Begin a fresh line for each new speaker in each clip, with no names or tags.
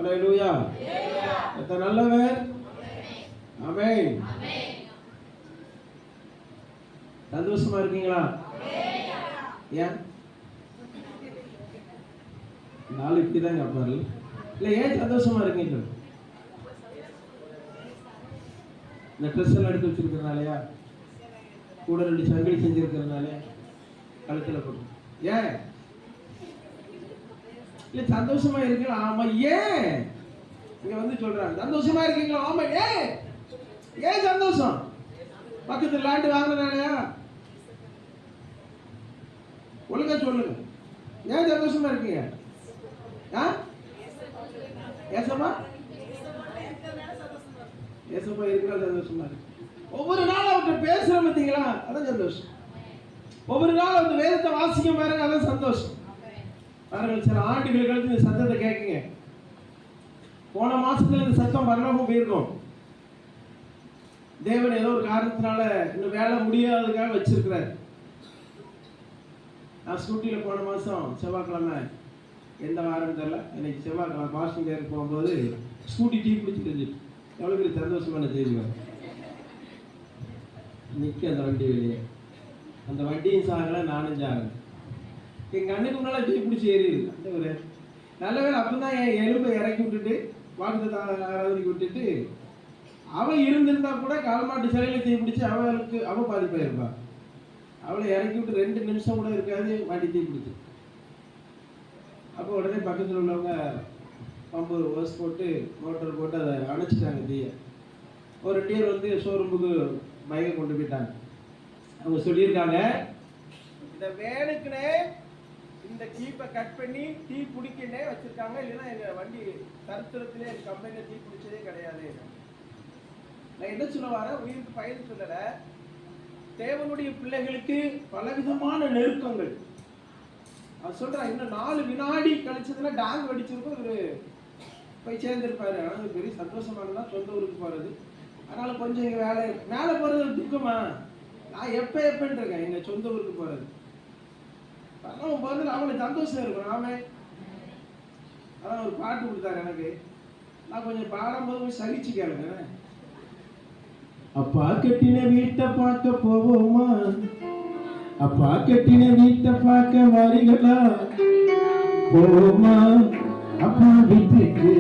அல்லேலூயா. கர்த்தர் நல்லவர். ஆமென். சந்தோஷமா இருக்கீங்களா? ஏன் நாலு இப்படிதான் கேட்பாரு. இல்லை, ஏன் சந்தோஷமா இருக்கீங்க? இந்த ட்ரெஸ் எல்லாம் எடுத்து வச்சிருக்கிறதுனாலயா? கூட 2 சங்கிலி செஞ்சிருக்கிறதுனால கழுத்துல போட்டு ஏன்? இல்ல, சந்தோஷமா இருக்கீங்களா? ஆமா. ஏன் இங்க வந்து சொல்றாங்க சந்தோஷமா இருக்கீங்களா? ஆமா. ஏன் ஏன் சந்தோஷம்? பக்கத்துல லேண்ட் வாங்கினாலயா? ஒழுங்கா சொல்லுங்க. ஏன் சந்தோஷமா இருக்கீங்க? ஏசப்பா ஏசப்பா இருக்கிற சந்தோஷமா இருக்கு. ஒவ்வொரு நாளும் அவர்கிட்ட பேசுற பார்த்தீங்களா? அதான் சந்தோஷம். ஒவ்வொரு நாளும் அந்த வேதத்தை வாசிக்க பாருங்க, அதான் சந்தோஷம். பாருங்க, சில ஆண்டுகள் கழிச்சு இந்த சத்தத்தை கேட்குங்க. போன மாசத்துல இந்த சத்தம் பரலோகம் போயிருக்கும். தேவன் ஏதோ ஒரு காரணத்தினால இன்னும் வேலை முடியாததுக்காக வச்சிருக்கிறார். நான் ஸ்கூட்டியில் போன மாதம் செவ்வாய்க்கிழமை, எந்த வாரம் தெரியல, இன்னைக்கு செவ்வாய்க்கிழமை பாஸ்டிங் ஏறி போகும்போது ஸ்கூட்டி டீ பிடிச்சிட்டு இருந்துச்சு. எவ்வளோ பெரிய சந்தோஷமான செய்தி. நிற்க அந்த வண்டி வெளியே, அந்த வண்டியும் சாகலை, நானும் சாகலை. எங்கள் அண்ணுக்கு முன்னால் டீ பிடிச்சி ஏறிடுது. அந்த ஒரு நல்ல வேலை. அப்போ தான் என் எலும்பை இறக்கி விட்டுட்டு வாக்குத்த ஆராதனைக்கு விட்டுட்டு அவள் இருந்திருந்தா கூட கால்மாட்டு சிலையில் தீ பிடிச்சி அவள் பாதிப்பாயிருப்பாள். அவளை இறக்கி விட்டு 2 நிமிஷம் கூட இருக்காது, வண்டி தீ பிடிச்சி. அப்போ உடனே பக்கத்தில் உள்ளவங்க பம்பு ஓஸ் போட்டு மோட்டர் போட்டு அதை அணைச்சிட்டாங்க தீயை. ஒரு 2 பேர் வந்து ஷோரூமுக்கு பைக்கை கொண்டு போயிட்டாங்க. அவங்க சொல்லியிருக்காங்க, இந்த வேனுக்குனே இந்த கீப்பை கட் பண்ணி தீ பிடிக்கனே வச்சிருக்காங்க, இல்லைன்னா எங்கள் வண்டி தருத்திரத்திலே கம்பெனியில் தீ பிடிச்சதே கிடையாது. நான் என்ன சொல்ல வரேன், உயிருக்கு பயன் சொல்லலை. தேவனுடைய பிள்ளைகளுக்கு பலவிதமான நெருக்கங்கள். அவர் சொல்றான், இன்னும் 4 வினாடி கழிச்சதுன்னா டாங் வெடிச்சிருக்கும், இவரு போய் சேர்ந்திருப்பாரு. ஆனால் பெரிய சந்தோஷமானதான் சொந்த ஊருக்கு போறது. அதனால கொஞ்சம் எங்க வேலை மேலே போறது ஒரு துக்கமா? நான் எப்பன்னு இருக்கேன் எங்க சொந்த ஊருக்கு போறது. அதெல்லாம் போறது அவங்களுக்கு சந்தோஷம் இருக்கும். நாம அதான் ஒரு பாட்டு கொடுத்தாரு எனக்கு. நான் கொஞ்சம் பாடும்போது சகிச்சு கேளுங்க. அப்பா கட்டின வீட்டை பார்க்க போவோமா? அப்பா கட்டின வீட்டை பார்க்க வரீங்களா? போவோமா அப்பா வீட்டுக்கு?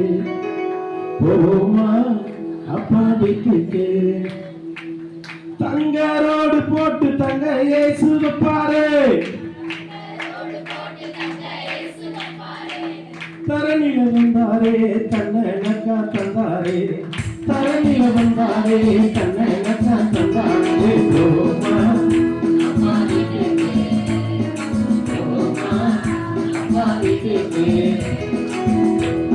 போவோமா அப்பா வீட்டுக்கு? தங்க ரோடு போட்டு தங்க இயேசுவை பாரு, தரணில வந்தாரே தன்னக்கா தந்தாரே, தரணில வந்தாரே தன்னக்கா தந்தாரே. போவோமா அப்பா வீட்டுக்கு? போவோமா அப்பா வீட்டுக்கு?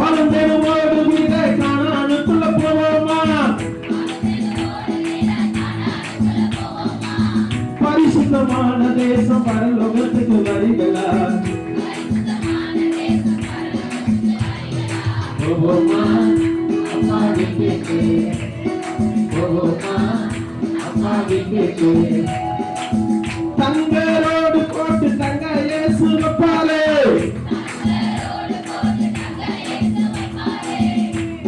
வளர்ந்தோடு வீட காணானுக்குள்ள போவோமா? பரிசுத்தமான தேசம் பரலோகத்துக்கு வருகிறா? போவோமா அப்பா வீட்டுக்கு? போவோமா அப்பா வீட்டுக்கு? தங்கரோடு போட்டு தங்க இயேசுவை பாரு,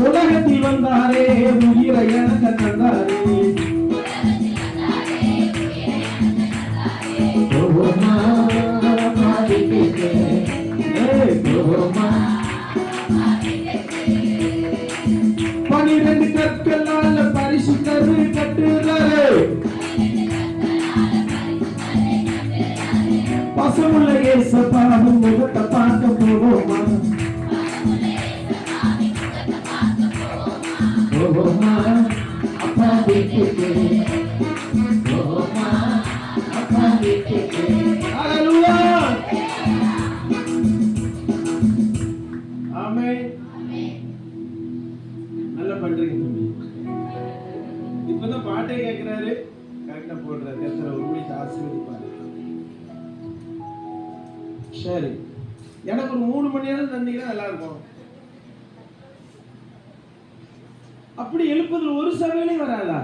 உலகத்தில் வந்தாரே உயிரை எனக்கு தந்தாரே. போவோமா அப்பா வீட்டுக்கு? போவோமா? 12 கற்களால பரிசுத்தர் கட்டுறாரு, பசமுள்ள இயேசுவின் முகத்தை பார்க்க போவோமா? போவோமா அப்பா வீட்டுக்கு? போவோமா அப்பா வீட்டுக்கு? ஹல்லேலூயா. ஆமென். நல்லா பண்றீங்க தம்பி. இப்பதான் பாட்டே கேட்கிறாரு, கரெக்டா போடுறாரு. கர்த்தர் ஒரு ஊழியத்தை ஆசீர்வதிப்பாரு. சரி, எனக்கு ஒரு 3 மணி நேரம் தந்தீங்கன்னா நல்லா இருக்கும். அப்படி எழுப்புதல் ஒரு சபையிலையும் வராதா?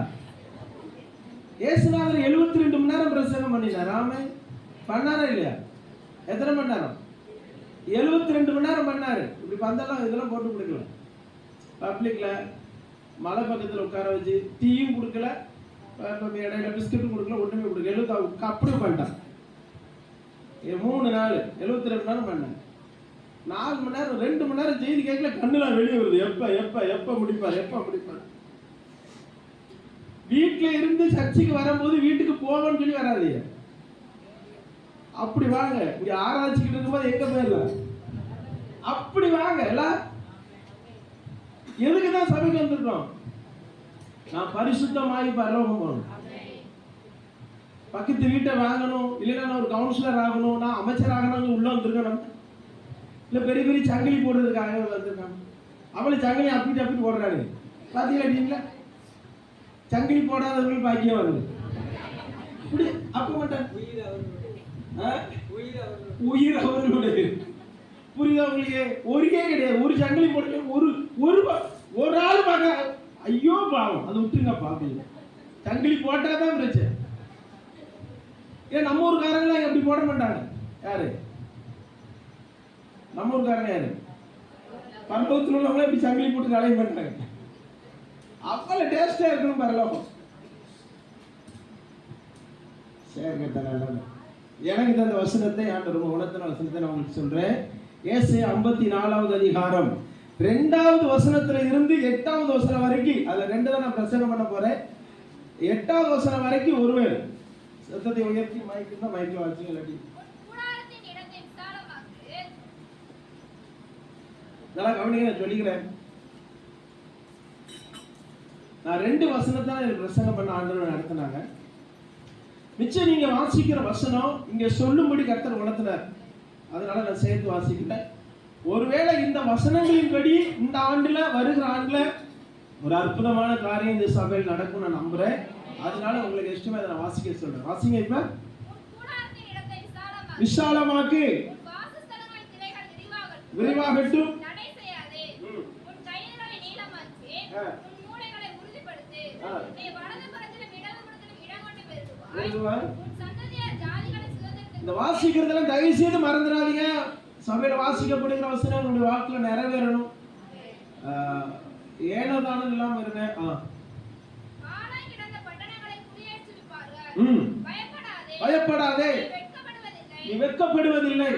இயேசுநாதர் 72 மணி நேரம் பிரசங்கம் பண்ணினார். ஆமே, பண்ணாரா இல்லையா? எத்தனை மணி நேரம்? 72 மணி நேரம் பண்ணாரு. இப்படி பந்தெல்லாம் இதெல்லாம் போட்டு கொடுக்கலாம். பப்ளிக்ல மலை பக்கத்தில் உட்கார வச்சு டீயும் கொடுக்கல, இடையில பிஸ்கட்டும் கொடுக்கல, ஒன்றுமே கொடுக்கல. 70 அப்படியே பண்ணிட்டான். 3 நாள் 72 மணி நேரம் பண்ணேன். 4 மணி நேரம் 2 மணி நேரம் செய்தி கேட்கல, கண்ணுலாம் வெளியே வருது. எப்ப முடிப்பார். வீட்டுல இருந்து சர்ச்சைக்கு வரும்போது வீட்டுக்கு போவோம்னு சொல்லி வராது. அப்படி வாங்க, இங்க ஆராய்ச்சிக்கிட்டு இருக்கும்போது எங்க போயிடலாம், அப்படி வாங்க. எல்லாம் எதுக்குதான் சபைக்கு வந்திருக்கோம்? நான் பரிசுத்தமாகி பரலோகம் போகணும், பக்கத்து வீட்டை வாங்கணும், இல்லைன்னா நான் ஒரு கவுன்சிலர் ஆகணும், நான் அமைச்சர் ஆகணும் உள்ள வந்திருக்கணும். இல்ல பெரிய பெரிய சங்கிலி போடுறதுக்காக வந்திருக்காங்க. அவளை சங்கிலி அப்பிட்டு போடுறாரு. பாத்தீங்களா? சங்கிலி போடாதவர்கள் பாக்கியம் வருது. அப்ப மாட்டேன், உயிர் அவர்களுடைய. புரியுதா உங்களுக்கு? ஒருக்கே கிடையாது. ஒரு சங்கிலி போடுங்க, ஒரு ஆள் பார்க்க ஐயோ பாவம், அதை விட்டுருங்க பாப்பீங்க. சங்கிலி போட்டாதான் பிரச்சனை. ஏன் நம்ம ஊருக்காரங்க எப்படி போட மாட்டாங்க? யாரு நம்ம ஊருக்காரங்க? யாரு பரலோகத்தில் உள்ளவங்களே இப்படி சங்கிலி போட்டு அலைய மாட்டாங்க. அவ்வளவு டேஸ்டா இருக்கணும் பரலோகம். சரி கேட்டாங்க. எனக்கு தந்த வசனத்தை ஆண்டவர் உணர்த்தின வசனத்தை நான் உங்களுக்கு சொல்றேன். ஏசாயா 54வது அதிகாரம் 2வது வசனத்துல இருந்து 8வது வசனம் வரைக்கும், அதுல 2 தான் நான் பிரசங்கம் பண்ண போறேன். 8வது வசனம் வரைக்கும் ஒருவர் சத்தத்தை உயர்த்தி மைக்கு மைக்கில் வச்சுங்க. இல்லாட்டி நல்லா கவனிங்க, நான் சொல்லிக்கிறேன். நான் 2 வசனத்தை பிரசங்கம் பண்ண ஆண்டவர் நடத்தினாங்க. மிச்சம் நீங்க வாசிக்கிற வசனம் இங்க சொல்லும்படி கர்த்தர் உணர்த்தினார். அதனால நான் சேர்த்து வாசிக்கிறேன். ஒருவேளை இந்த வசனங்களின்படி இந்த ஆண்டுல வருகிற ஆண்டுல ஒரு அற்புதமான காரியம் இந்த சபையில் நடக்கும் நான் நம்புறேன். அதனால உங்களுக்கு இஷ்டமா இதை நான் வாசிக்க சொல்றேன். வாசிங்க. இப்ப விசாலமாக்கு, விரிவாகட்டும், இந்த வாசிக்கிறதெல்லாம் தயவு செய்து மறந்துடாதீங்க. சபையில வாசிக்கப்படுகிற வசனம் உங்களுடைய வாழ்க்கையில நிறைவேறணும். ஏனோதானம் இல்லாம இருங்க. பயப்படாதே, நீ வெட்கப்படுவதில்லை.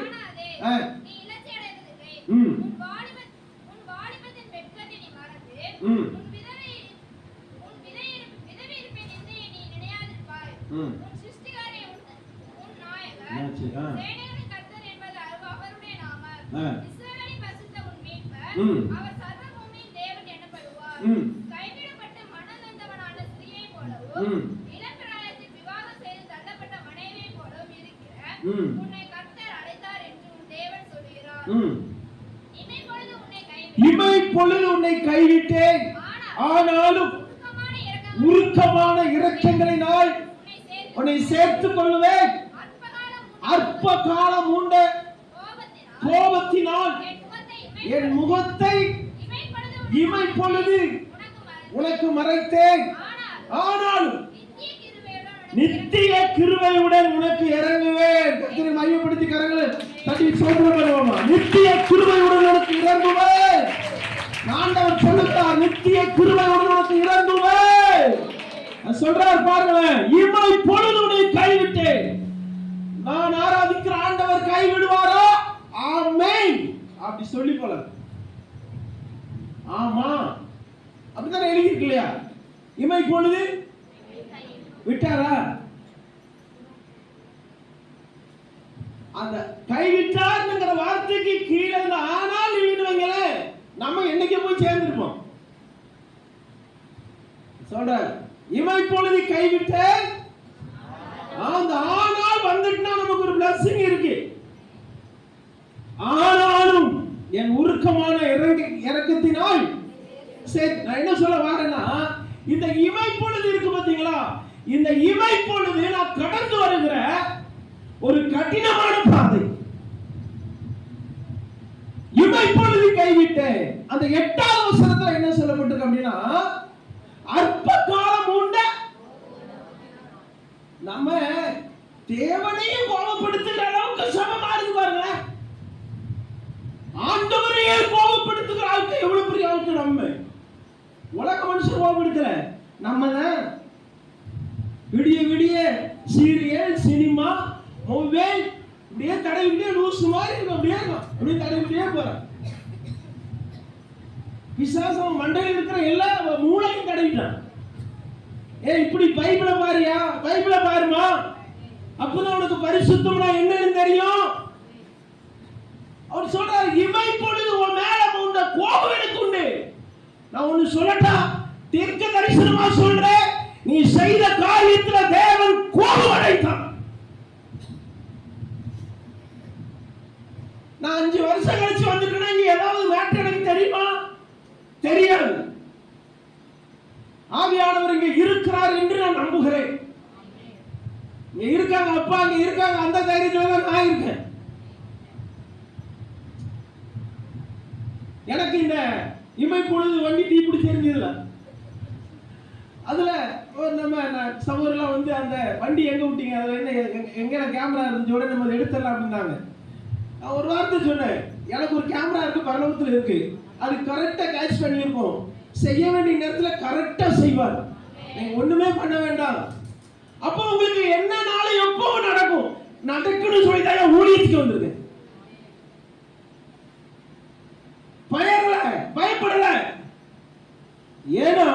இமைப்பொழுது உன்னை கைவிட்டேன், ஆனாலும் உருக்கமான இரக்கங்களினால் உன்னை சேர்த்துக் கொள்ளுவேன். அற்ப காலம் உண்ட கோபத்தினால் என் முகத்தை இமைப்பொழுது உனக்கு மறைத்தேன், ஆனாலும் நித்திய கிருபையுடன் உனக்கு இறங்குவேன். கர்த்தரை மையப்படுத்தி கரங்களை தட்டி சோதனை பண்ணுவோமா? நித்திய கிருபையுடன் உனக்கு இறங்குவேன். ஆண்டவர் சொல்லுகிறார், நித்திய கிருபையுடன் உனக்கு இறங்குவேன் சொல்றார். பாருங்களேன், இமை பொழுது உன்னை கைவிட்டேன். நான் ஆராதிக்கிற ஆண்டவர் கைவிடுவாரா? ஆமென். அப்படி சொல்லி போல. ஆமா, அப்படிதான் எழுதி இருக்கு இல்லையா? இமை பொழுது விட்டாரா? அந்த கைவிட்டார்ங்கிற வார்த்தைக்கு கீழே இந்த ஆனால் எழுதுவீங்களே, நம்ம என்னைக்கு போய் சேர்ந்திருப்போம். சொல்ற இமை பொழுது கைவிட்டேன், அந்த ஆனால் வந்துட்டுனா நமக்கு ஒரு பிளஸிங் இருக்கு. ஆனாலும் என் உருக்கமான இரக்கத்தினால் நான் என்ன சொல்ல வரேன்னா, இந்த இமை பொழுது இருக்கு பாத்தீங்களா, இந்த இமை பொழுது நான் கடந்து வருகிற ஒரு கடினமான பாதை. இமை பொழுது கைவிட்டேன். அந்த 8வது வசனத்துல என்ன சொல்லப்பட்டிருக்கு அப்படின்னா, அற்ப காலம் உண்ட. நம்ம தேவனையும் கோபப்படுத்துகிற அளவுக்கு சமமா இருக்கு பாருங்க. ஆண்டவரையே கோபப்படுத்துகிற ஆளுக்கு எவ்வளவு பெரிய ஆளுக்கு நம்ம. உலக மனுஷன் கோபப்படுத்தல, நம்ம தான். விடிய விடிய சீரியல், சினிமா, மொபைல் இப்படியே தடவிக்கிட்டே லூசு மாதிரி இருக்கும். அப்படியே தடவிக்கிட்டே போறேன். விசுவாசம் மண்டையில் இருக்கிற எல்லா மூளையும் தடவிட்டான். இப்படி பைபிளை பாரியா, பைபிளை பாருமா, அப்பதான் உனக்கு பரிசுத்தம்னா என்னன்னு தெரியும். அவர் சொல்றாரு, இவை பொழுது உன் மேல உண்ட கோபம் எனக்கு உண்டு. நான் ஒண்ணு சொல்லட்டா, தீர்க்க தரிசனமா சொல்றேன், நீ செய்த காரியத்துல தேவன் கோபம் அடைத்தான். நான் 5 வருஷம் கழிச்சு வந்திருக்கேன், இங்க ஏதாவது மேட்டர் எனக்கு தெரியுமா? தெரியாது. ஆவியானவர் இங்க இருக்கிறார் என்று நான் நம்புகிறேன். இங்க இருக்காங்க, அப்பா இங்க இருக்காங்க, அந்த தைரியத்துல தான் நான் இருக்கேன். எனக்கு இந்த இமை பொழுது வண்டி டீ பிடிச்சி தெரிஞ்சதுல, அதுல நம்ம சகோதரெல்லாம் வந்து அந்த வண்டி எங்க விட்டீங்க, அதுல என்ன எங்க கேமரா இருந்துச்சு, உடனே நம்ம எடுத்துடலாம் அப்படின்னாங்க. நான் ஒரு வார்த்தை சொன்னேன், எனக்கு ஒரு கேமரா இருக்கு, பரலோகத்துல இருக்கு, அது கரெக்டா கேட்ச் பண்ணியிருக்கோம். செய்ய வேண்டிய நேரத்துல கரெக்டா செய்வார். நீங்க ஒண்ணுமே பண்ண வேண்டாம். அப்போ உங்களுக்கு என்ன நாளை எப்போ நடக்கும் நடக்குன்னு சொல்லி தான் ஊழியத்துக்கு வந்திருக்கேன். பயப்படல. ஏன்னா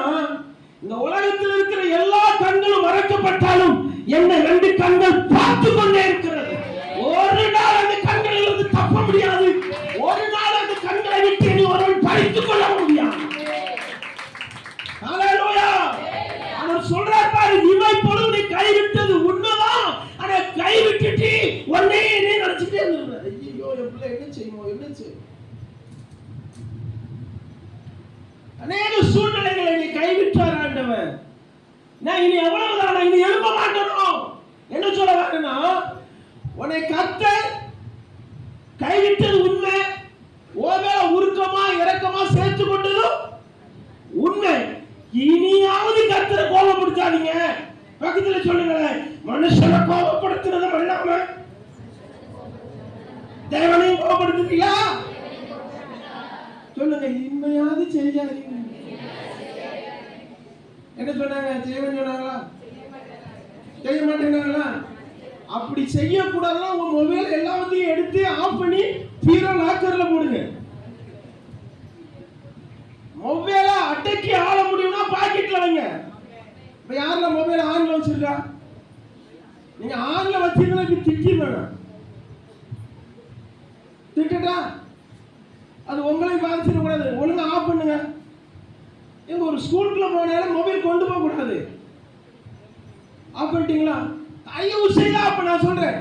இந்த உலகத்தில் இருக்கிற எல்லா கண்களும் மறைக்கப்பட்டாலும் என்ன 2 கண்கள் பார்த்து கொண்டே இருக்கிறது. ஒரு நாள் அந்த கண்களில் இருந்து தப்ப முடியாது. ஒரு நாள் அந்த கண்களை விட்டு நீ ஒருவன் பறித்துக் கொள்ள முடியாது. ஹல்லேலூயா. அவர் சொல்றார் பாரு, இவை பொழுது நீ கைவிட்டது உண்மைதான், ஆனா கைவிட்டுட்டு ஒன்னே நீ நினைச்சிட்டே இருந்த. ஐயோ என் பிள்ளை என்ன செய்யும், என்ன செய்யும். அநேக சூழ்நிலைகளை நீ கைவிட்டார் ஆண்டவர். நான் இனி எவ்வளவுதான், இனி எழும்ப மாட்டோம். என்ன சொல்ல வரேன்னா, உன்னை கர்த்தர் கைவிட்டது உண்மை, ஒருவேளை உருக்கமா இரக்கமா சேர்த்து கொண்டதும் உண்மை. இனியாவது கர்த்தரை கோபப்படுத்தாதீங்க. பக்கத்துல சொல்லுங்களேன், மனுஷனை கோபப்படுத்துறதும் இல்லாம தேவனையும் கோபப்படுத்துறீங்களா? சொல்லுங்க, இன்மையாவது செய்யாதீங்க. என்ன சொன்னாங்க? செய்வன் சொன்னாங்களா? செய்ய மாட்டேங்கிறாங்களா? அப்படி செய்யக்கூடாதுன்னா உங்க மொபைல் எல்லாத்தையும் எடுத்து ஆஃப் பண்ணி பீரோ லாக்கர்ல போடுங்க. மொபைலை அடக்கி ஆள முடியும்னா பாக்கெட்ல வைங்க. இப்ப யாருல மொபைல் ஆன்ல வச்சிருக்கா? நீங்க ஆன்ல வச்சிருந்தா திட்டிடுவாங்க. திட்டா அது உங்களையும் பாதிச்சிட கூடாது. ஒழுங்கா ஆஃப் பண்ணுங்க. எங்க ஒரு ஸ்கூலுக்குள்ள போனாலும் மொபைல் கொண்டு போக கூடாது. ஆஃப் பண்ணிட்டீங்களா? தயவு செய்து ஆஃப். நான் சொல்றேன்,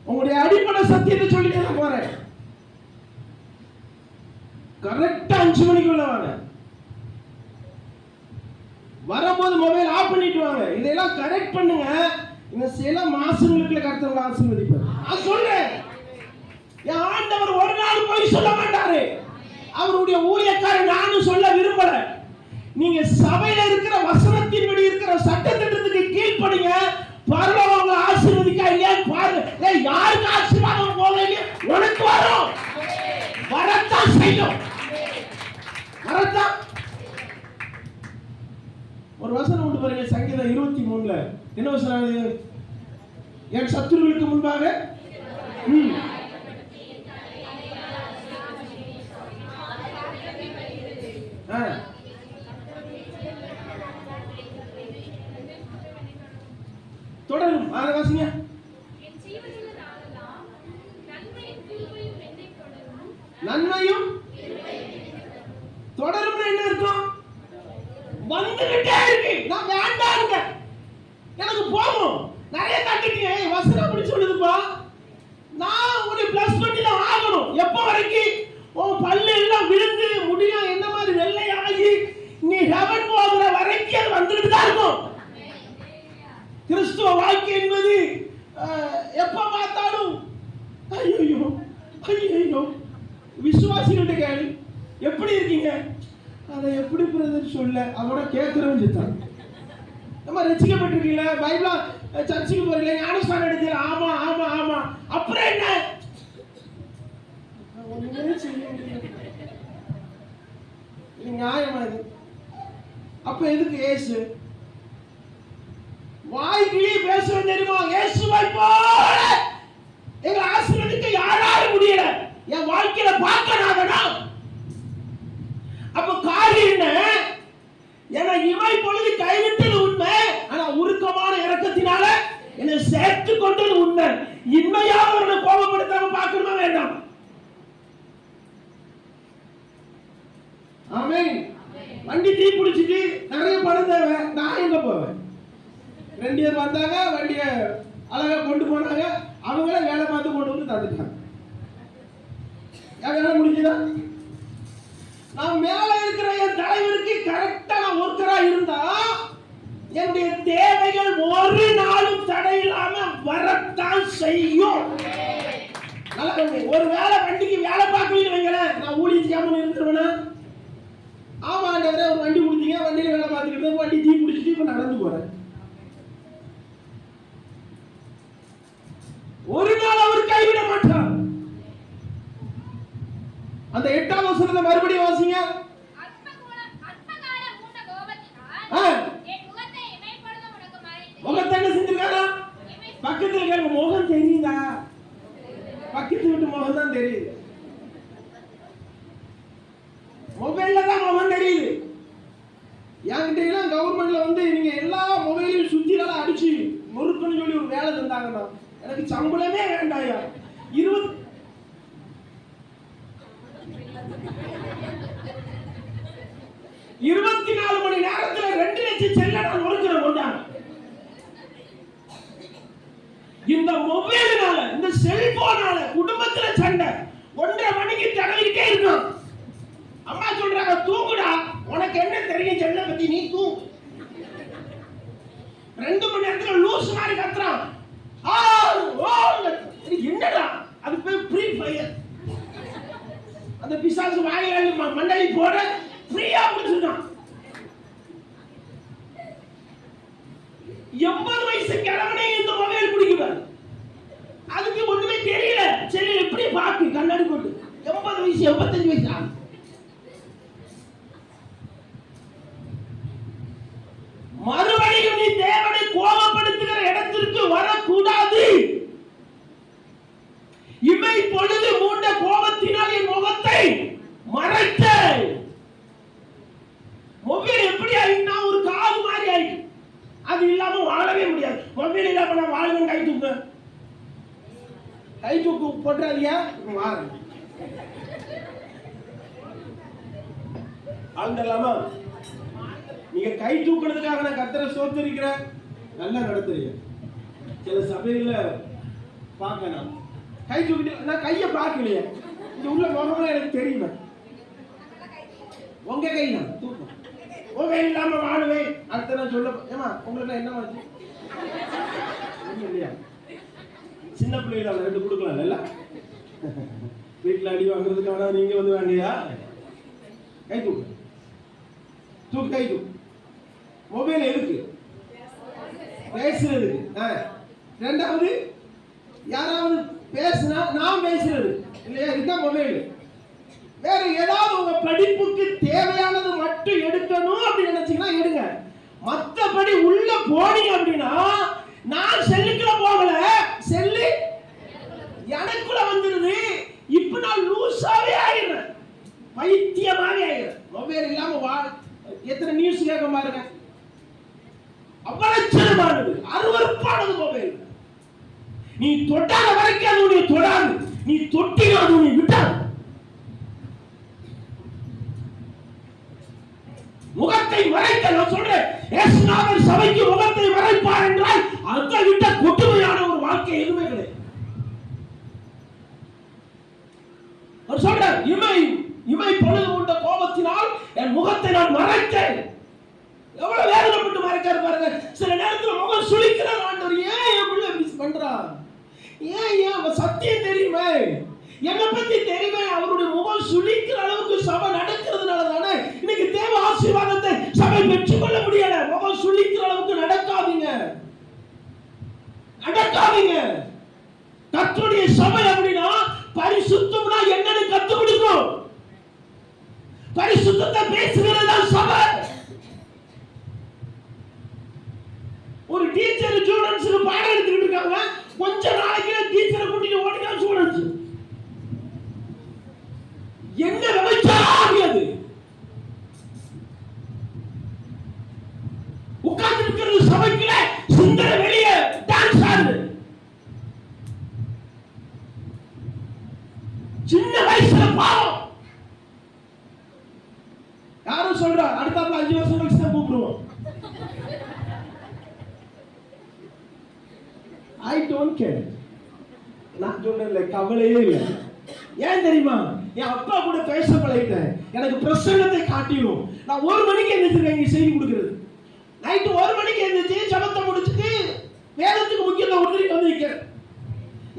உங்களுடைய அடிப்படை சத்தியத்தை சொல்லிட்டு நான் போறேன். கரெக்டா 5 மணிக்குள்ள வாங்க. வரும்போது மொபைல் ஆஃப் பண்ணிட்டு வாங்க. இதெல்லாம் கரெக்ட் பண்ணுங்க. இந்த சில மாசங்களுக்கு கர்த்தர் ஆசீர்வதிப்பார். நான் சொல்றேன், என் ஆண்டவர் ஒரு நாள் போய் சொல்ல மாட்டாரு. அவருடைய ஊழியக்காரர் நானும் சொல்ல விரும்பல. நீங்க சபையில இருக்கிற வசனத்தின்படி இருக்கிற சட்டத்திட்டத்துக்கு கீழ்ப்படிங்க. பரலோகம் ஆசீர்வதிக்கா இல்லையான்னு பாருங்க. யாருக்கு ஆசீர்வாதம் போகலையே, உனக்கு வரும். வரத்தான் செய்யும். வரத்தான். ஒரு வசனம் உண்டு பாருங்க, சங்கீதம் 23ல என்ன வசனம்? என் சத்துருவுக்கு முன்பாக தொடரும். வாசிங்க. நன்மையும் தொடரும் என்ன அர்த்தம்? வந்துகிட்டே இருக்கு. நான் வேண்டாங்க, எனக்கு போகும். நிறைய தட்டிட்டீங்க. வசனம் அப்படி சொல்லுதுப்பா. நான் உன்னை பிளஸ் பண்ணி தான் ஆகணும். எப்போ வரைக்கும்? உன் பல்லு எல்லாம் விழுந்து முடியும் என்ன மாதிரி வெள்ளையாகி நீ ஹெவன் போகிற வரைக்கும் அது வந்துட்டு தான் இருக்கும். கிறிஸ்துவ வாழ்க்கை என்பது எப்ப பார்த்தாலும் ஐயோ ஐயோ. விசுவாசிகிட்ட கேளு, எப்படி இருக்கீங்க? அதை எப்படி பிரதர் சொல்ல, அதோட கேட்கிறவன் சித்தான். நம்ம ரசிக்கப்பட்டிருக்கீங்களா? பைபிளா சர்ச்சுக்கு போறீங்களா? ஞானஸ்தானம் எடுத்தீங்களா? ஆமா ஆமா ஆமா. அப்புறம் என்ன? நியாயமா இது? அப்ப எதுக்கு இயேசு? வாய்க்கிளி பேசுறது தெரியுமா? இயேசுவை போல எங்க ஆசீர்வதிக்க யாராலும் முடியல. என் வாழ்க்கையில பார்க்கறாங்கனா அப்ப காரியம் என்ன? என இமை பொழுது கைவிட்டது உண்மை, ஆனா உருக்கமான இரக்கத்தினால என்னை சேர்த்து கொண்டது உண்மை. இன்மையாக அவரை கோபப்படுத்தாம பார்க்கணுமா வேண்டாம்? ஆமென். வண்டி தீ பிடிச்சிட்டு நிறைய பணம் தேவை, நான் எங்க போவேன்? 2 பேர் வந்தாங்க, வண்டியை அழகா கொண்டு போனாங்க, அவங்களே வேலை பார்த்து கொண்டு வந்து தந்துட்டாங்க. வேலை முடிஞ்சுதா? நான் மேல இருக்கிற என் தலைவருக்கு கரெக்டா நான் ஒர்க்கரா இருந்தா என்னுடைய தேவைகள் ஒரு நாளும் தடையில்லாம வரத்தான் செய்யும். ஒரு வேலை வண்டிக்கு வேலை பார்க்கலன்னு வைங்களேன், நான் ஊழிய செய்யாம இருந்துருவேனா? ஆமா ஆண்டவரே, ஒரு வண்டி கொடுத்தீங்க, வண்டியில வேலை பார்த்துக்கிட்டு வண்டி தீ பிடிச்சிட்டு இப்ப நடந்து போறேன். ஒரு நாள் அவர் கைவிட மாட்டார். அந்த 8ஆம் வசனத்தை மறுபடியும் வாசிங்க. முகத்தை என்ன செஞ்சிருக்காரா? பக்கத்துல கேட்க, முகம் தெரியுதா? பக்கத்து வீட்டு முகம் தான் தெரியுது, மொபைல்ல தான் முகம் தெரியுது. என்கிட்ட கவர்மெண்ட்ல வந்து நீங்க எல்லா மொபைலையும் சுத்திலாம் அடிச்சு நொறுக்குன்னு சொல்லி ஒரு வேலை தந்தாங்கன்னா எனக்கு சம்பளமே வேண்டாயா. 24 மணி நேரத்துல 2 லட்சம் செல்ல நான் நொறுக்கிறேன் கொண்டாங்க. இந்த மொபைல்னால, இந்த செல்போனால குடும்பத்துல சண்டை. 1:30 மணிக்கு தடவிக்கிட்டே இருக்கும். அம்மா சொல்றாங்க, தூங்குடா, உனக்கு என்ன தெரியும் செல்ல பத்தி, நீ தூங்கு. 2 மணி நேரத்துல லூஸ் மாதிரி கத்துறான். என்னடா அது பேர் ஃப்ரீ ஃபயர். அந்த பிசாசு வாயில மண்டலி போட ஃப்ரீயா கொடுத்துட்டான். 80 வயசு கிழவனே இந்த மொபைல் பிடிக்குவார். அதுக்கு ஒண்ணுமே தெரியல. சரி எப்படி பாக்கு கண்ணாடி போட்டு 80 வயசு 85 வயசு ஆகும். மறுபடியும் நீ தேவனை கோபப்படுத்துகிற இடத்திற்கு வரக்கூடாது. இமை பொழுது மூண்ட கோபத்தினால் என் முகத்தை மறைத்த. மொபைல் எப்படி ஆயிடுனா ஒரு காது மாதிரி ஆயிடுச்சு. அது இல்லாம வாழவே முடியாது. மொபைல் இல்லாம நான் வாழ்வேன். கை தூக்கு போட்டுறாதியா வாழ ஆழ்ந்தலாமா? நீங்க கை தூக்குறதுக்காக நான் கர்த்தரை ஸ்தோத்திரிக்கிறேன். நல்லா நடத்துறீங்க. சில சபையில பார்க்கணும், கை தூக்கிட்டு நான் கையை பார்க்கலையே, இங்க உள்ள முகம்லாம் எனக்கு தெரியுமா? உங்க கை தான் தூக்கம். உங்க கை இல்லாம வாழுவேன். அடுத்த நான் சொல்ல, ஏமா உங்களுக்கு என்ன ஆச்சு இல்லையா? சின்ன பிள்ளைகள் 2 கொடுக்கலாம் இல்ல? வீட்டுல அடி வாங்குறதுக்கான நீங்க வந்து வாங்கியா? கை தூக்கு, தூக்கு, கை தூக்கு. மொபைல் எதுக்கு? பேசுறதுக்கு. 2வது யாராவது பேசுனா நான் பேசுறது இல்லையா? இதுதான் மொபைல். வேற ஏதாவது உங்க படிப்புக்கு தேவையானது மட்டும் எடுக்கணும் அப்படின்னு நினைச்சீங்கன்னா எடுங்க. மற்றபடி உள்ள போனீங்க அப்படின்னா, நான் செல்லுக்குள்ள போகல, செல்லு எனக்குள்ள வந்துருது. இப்ப நான் லூசாவே ஆயிடுறேன், பைத்தியமாவே ஆயிடுறேன். மொபைல் இல்லாம எத்தனை நியூஸ் கேட்க பாருங்க. அபலட்சணமானது, அருவருப்பானது மொபைல். நீ தொட்டாத வரைக்கும் அது உன்னை தொடாது, நீ தொட்டினா அது உன்னை விட்டாது. முகத்தை மறைக்க நான் சொல்றேன், இயேசுநாதர் சபைக்கு முகத்தை மறைப்பார் என்றால் அதை விட்ட கொடுமையான ஒரு வாழ்க்கை எதுவுமே கிடையாது. அவர் சொல்றார், இமை பொழுது உண்ட கோபத்தினால் என் முகத்தை நான் மறைத்தேன். எவ்வளவு வேதனைப்பட்டு மறைக்காரு பாருங்க. சில நேரத்தில் முகம் சுளிக்கிறார் ஆண்டவர். ஏன் என் பிள்ளை மிஸ் பண்றான்? ஏன் சத்தியம் தெரியுமே, என்னை பத்தி தெரியுமே. அவருடைய முகம் சுளிக்கிற அளவுக்கு சபை நடக்கிறதுனால தானே இன்னைக்கு தேவ ஆசீர்வாதத்தை சபை பெற்றுக்கொள்ள முடியல. முகம் சுளிக்கிற அளவுக்கு நடக்காதீங்க, நடக்காதீங்க. கர்த்தருடைய சபை அப்படின்னா பரிசுத்தம்னா என்னன்னு கத்து கொடுக்கும். பரிசுத்தத்தை பேசுகிறது தான் சபை. ஸ்டூடெண்ட்ஸ்க்கு பாடம் எடுத்துக்கிட்டு இருக்காங்க. கொஞ்ச நாளைக்கு டீச்சரை கூட்டிட்டு ஓடிதான் ஸ்டூடெண்ட்ஸ். என்ன விளைச்சாது உட்கார்ந்து இருக்கிறது சபைக்குள்ள, சிந்தனை வெளியே டான்ஸ் ஆடுது. சின்ன வயசுல பாவம். யாரும் சொல்றா அடுத்தாப்புல 5 வருஷம் கழிச்சு தான் கூப்பிடுவோம். I don't care. நான் சொன்னேன்ல, கவலையே இல்லை. ஏன் தெரியுமா? என் அப்பா கூட பேச பழகிட்டேன். எனக்கு பிரசங்கத்தை காட்டிலும் நான் 1 மணிக்கு எழுந்திருக்கேன் இங்க செய்தி கொடுக்கிறது. நைட்டு 1 மணிக்கு எழுந்திருச்சு ஜபத்தை முடிச்சுட்டு வேதத்துக்கு முக்கியத்துவம் கொடுத்துட்டு வந்து நிற்கிறேன்.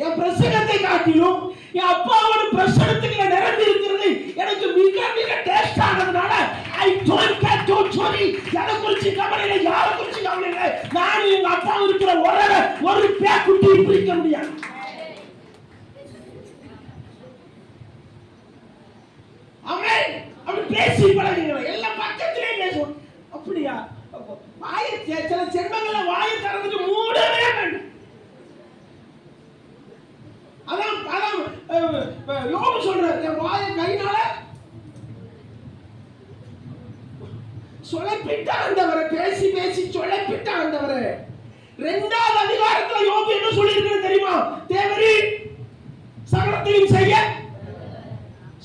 என் பிரசங்கத்தை காட்டிலும் என் அப்பாவோட பிரசங்கத்துக்கு நிரம்பி இருக்கிறது எனக்கு மிக மிக டேஸ்ட் ஆனதுனால I don't care, don't worry. எதை குறிச்சு கவலை இல்லை, யாரை குறிச்சு கவலை இல்லை. நான் எங்க அப்பா இருக்கிற ஒரு பேக்குட்டி பிரிக்க முடியாது. ஆமென். அப்படி பேசி பழகுங்க. எல்லாம் பக்கத்திலே பேசுவோம். அப்படியா? வாயை சில ஜென்மங்கள வாயை திறந்துட்டு மூடவே வேண்டும். அதான் யோபு சொல்றார், என் வாயை கையினால சொலப்பிட்ட ஆண்டவரே, பேசி பேசி சொலப்பிட்ட ஆண்டவரே. 2வது அதிகாரத்துல யோபு என்ன சொல்லியிருக்கிறது தெரியுமா? தேவரீ சகலத்தையும் செய்ய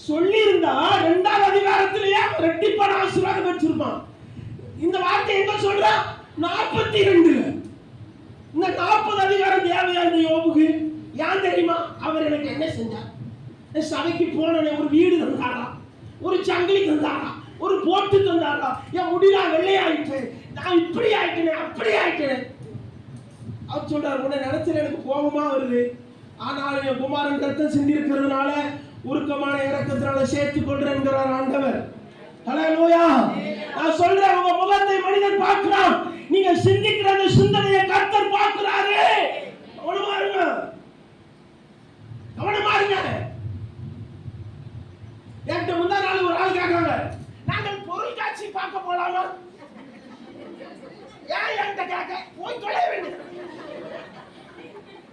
சொல்லி இருந்தா 2வது அதிகாரத்திலேயே ரெட்டிப்பான ஆசீர்வாதம் வச்சிருப்பான். இந்த வார்த்தை எங்க சொல்றா? 42. இந்த 40 அதிகாரம் தேவையா இந்த யோபுக்கு? ஏன் தெரியுமா? அவர் எனக்கு என்ன செஞ்சார்? சபைக்கு போனே ஒரு வீடு தந்தாரா, ஒரு சங்கிலி தந்தாரா, ஒரு போட்டு தந்தாரா, என் முடியலாம் வெள்ளையாயிட்டு, நான் இப்படி ஆயிட்டேன் அப்படி ஆயிட்டேன். அவர் சொல்றார், உன்னை நினைச்சல எனக்கு கோபமா வருது, ஆனால் என் குமாரன் ரத்தம் சிந்தி இருக்கிறதுனால உருக்கமான இரக்கத்தினால சேர்த்துக் கொள்றேன் என்கிறார் ஆண்டவர். ஹல்லேலூயா. நான் சொல்றேன், உங்க முகத்தை மனிதன் பார்க்கிறான், நீங்க சிந்திக்கிற அந்த சிந்தனையை கர்த்தர் பார்க்கிறாரு. கவனமா இருங்க, கவனமா இருங்க. என்கிட்ட முந்தா நாள் ஒரு ஆள் கேட்காங்க, நாங்கள் பொருள் காட்சி பார்க்க போலாமா? ஏன் என்கிட்ட கேட்க? போய் தொலை வேண்டும்.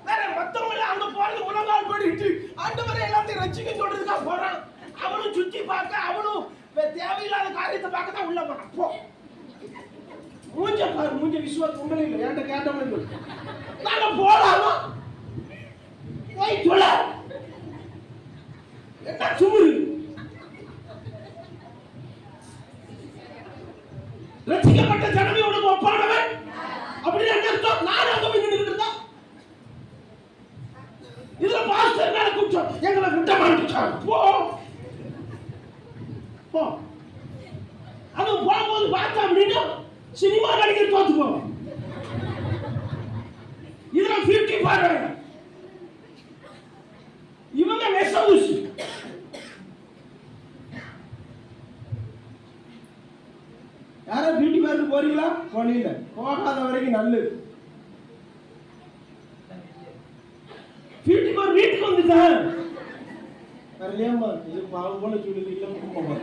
வேற மத்தவங்க அங்க போறது உலகால் போயிட்டு ஆண்டவரே எல்லாத்தையும் ரட்சிக்க சொல்றதுக்காக போறான். அவனும் சுத்தி பார்க்க, அவனும் தேவையில்லாத காரியத்தை பார்க்க தான் உள்ள போறான். போ மூஞ்ச பாரு, மூஞ்ச விசுவாசம் உண்மையில இல்லை. என்கிட்ட கேட்டவங்க நாங்க போலாமா? போய் தொலை. என்ன சுமுரு? ரட்சிக்கப்பட்ட ஜனமே உனக்கு ஒப்பானவன் அப்படின்னு என்ன அர்த்தம்? நான் அங்க போய் நின்றுட்டு இருந்தா இதுல பாஸ்டர் மேல குற்றம், எங்களை விட்ட மாட்டாங்க. போ போ. அது போகும்போது பார்த்தா அப்படின்னா சினிமா நடிகர் தோத்து போவோம். இதுல 50 பாரு, இவங்க நெசவுஸ். யாரோ பியூட்டி பார்லர் போறீங்களா? போனீங்க. போகாத வரைக்கும் நல்லது. பியூட்டி பார்லர் வீட்டுக்கு வந்துட்டான். வரலையாமா? இது பாவம் போல சொல்லுது. இல்ல போமா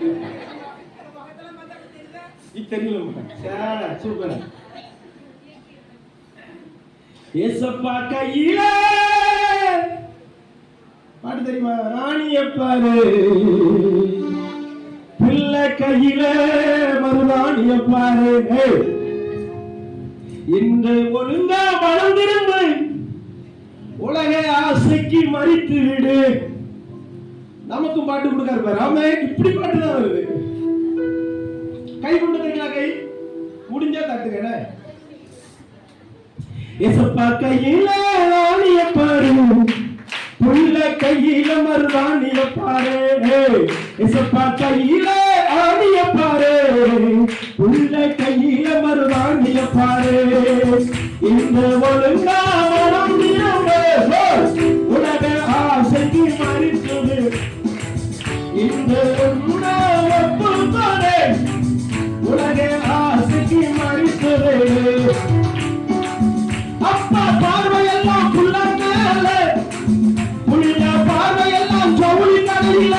இது தெரியல. சரி, சூப்பர். ஏசப்பா கையில பாட்டு தெரியுமா? ராணிய பாரு, பிள்ளை கையில மருதாணிய பாரு. இன்று ஒழுங்கா வளர்ந்திருந்து உலக ஆசைக்கு மறித்து விடு. நமக்கும் பாட்டு கொடுக்காரு பாரு. ஆமே, இப்படி பாட்டு தான் வருது. கை கொண்டு தட்டலாம், கை முடிஞ்சா தட்டுங்க. ஏசப்பா கையில ராணிய பாரு, புள்ள கையில மருதாணிய பாரு. ஏசப்பா கையில ஆணிய பாரு, புள்ள கையில மருதாணிய பாரு. இந்த ஒழுங்கா வளர்ந்திருந்து உலக ஆசைக்கு மறித்தது. இந்த ஒப்பு தானே உலக ஆசைக்கு மறித்தது. அப்பா பார்வையெல்லாம் புள்ளங்கல்ல, புள்ள பார்வையெல்லாம் ஜவுளி கடையில.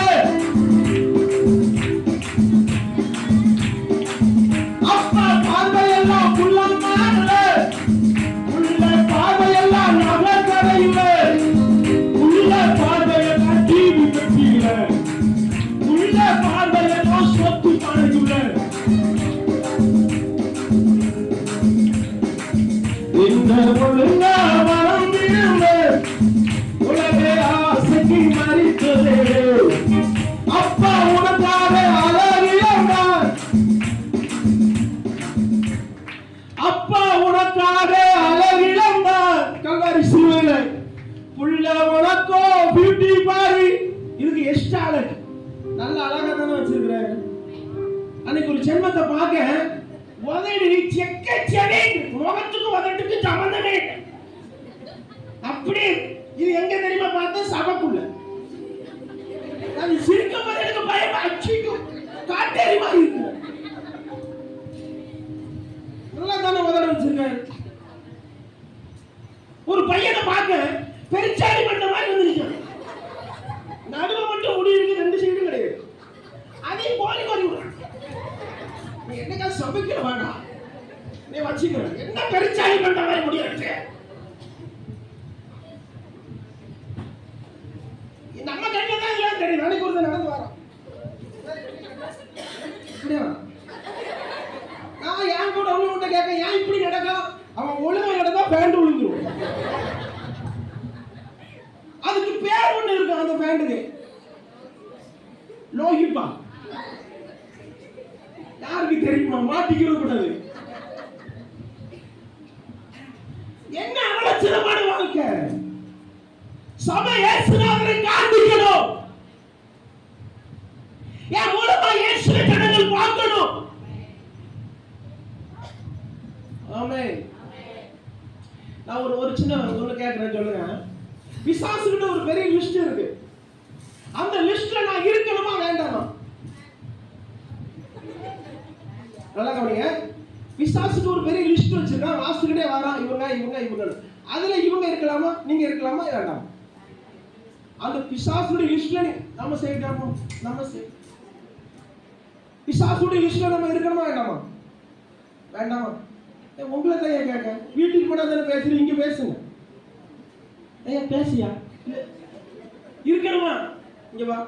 அப்பா பார்வையெல்லாம் புள்ளங்கல்ல, புள்ள பார்வை ஒழுங்கா வாழ்ந்திருந்த உலக ஆசைக்கு மறித்தது. அப்பா உனக்காக அழகிழந்தான், அப்பா உனக்காக அழகிழந்தான் கல்வாரி சிலுவையில. புள்ள உனக்கோ பியூட்டி பாரு, இதுக்கு எக்ஸ்ட்ரா அழகு. நல்ல அழகா தானே வச்சிருக்கிறாரு. அன்னைக்கு ஒரு ஜென்மத்தை பார்க்க உதடி செக்க செடி, முகத்துக்கு உதட்டுக்கு சம்பந்தமே அப்படி. இது எங்க தெரியுமா பார்த்தா சபைக்குள்ள. அது சிரிக்கும் போது எனக்கு பயமா அச்சிக்கும், காட்டேரி மாதிரி இருக்கும். நல்லா தானே உதட வச்சிருக்காரு. ஒரு பையனை பார்க்க பெருச்சாரி பண்ண மாதிரி வந்துருக்கான். நடுவை மட்டும் முடி இருக்கு, ரெண்டு சைடும் கிடையாது. அதையும் கோலி கோலி விடுறான். நீ என்னக்கா சமைக்கிற வேண்டாம், நீ வச்சுக்கிற என்ன பெருச்சாரி பண்ற மாதிரி முடியாது. நம்ம கண்ணில் தான் எல்லாம் தெரியும். நாளைக்கு ஒரு நடந்து வரோம். நான் என் கூட உள்ளவங்கிட்ட கேட்க, ஏன் இப்படி நடக்கும்? அவன் ஒழுங்கா நடந்தா பேண்ட் விழுந்துரும். அதுக்கு பேர் ஒண்ணு இருக்கு அந்த பேண்டுக்கு, லோகிப்பா. யாருக்கு தெரியுமா? மாட்டிக்கிற கூடாது. என்ன அலட்சியமான வாழ்க்கை. சபை இயேசுநாதரை காண்பிக்கணும். என் மூலமா இயேசுவை ஜனங்கள் பார்க்கணும். ஆமென். நான் ஒரு சின்ன ஒண்ணு கேட்கிறேன், சொல்லுங்க. பிசாசுகிட்ட ஒரு பெரிய லிஸ்ட் இருக்கு. அந்த லிஸ்ட்ல நான் இருக்கணுமா வேண்டாமா? நல்லா கவனிங்க. பிசாசுக்கு ஒரு பெரிய லிஸ்ட் வச்சிருக்கான். வாசுகிட்டே வரான், இவங்க இவங்க இவங்க. அதுல இவங்க இருக்கலாமா, நீங்க இருக்கலாமா வேண்டாமா? அந்த பிசாசுடைய லிஸ்ட்ல நம்ம செய்யலாமா? நம்ம பிசாசுடைய லிஸ்ட்ல நம்ம இருக்கணுமா வேண்டாமா? வேண்டாமா? உங்களை தான் ஏன் கேட்க. வீட்டுக்கு போனா தானே பேசுறீங்க, இங்க பேசுங்க. ஐயா பேசியா இருக்கணுமா? இங்க வா.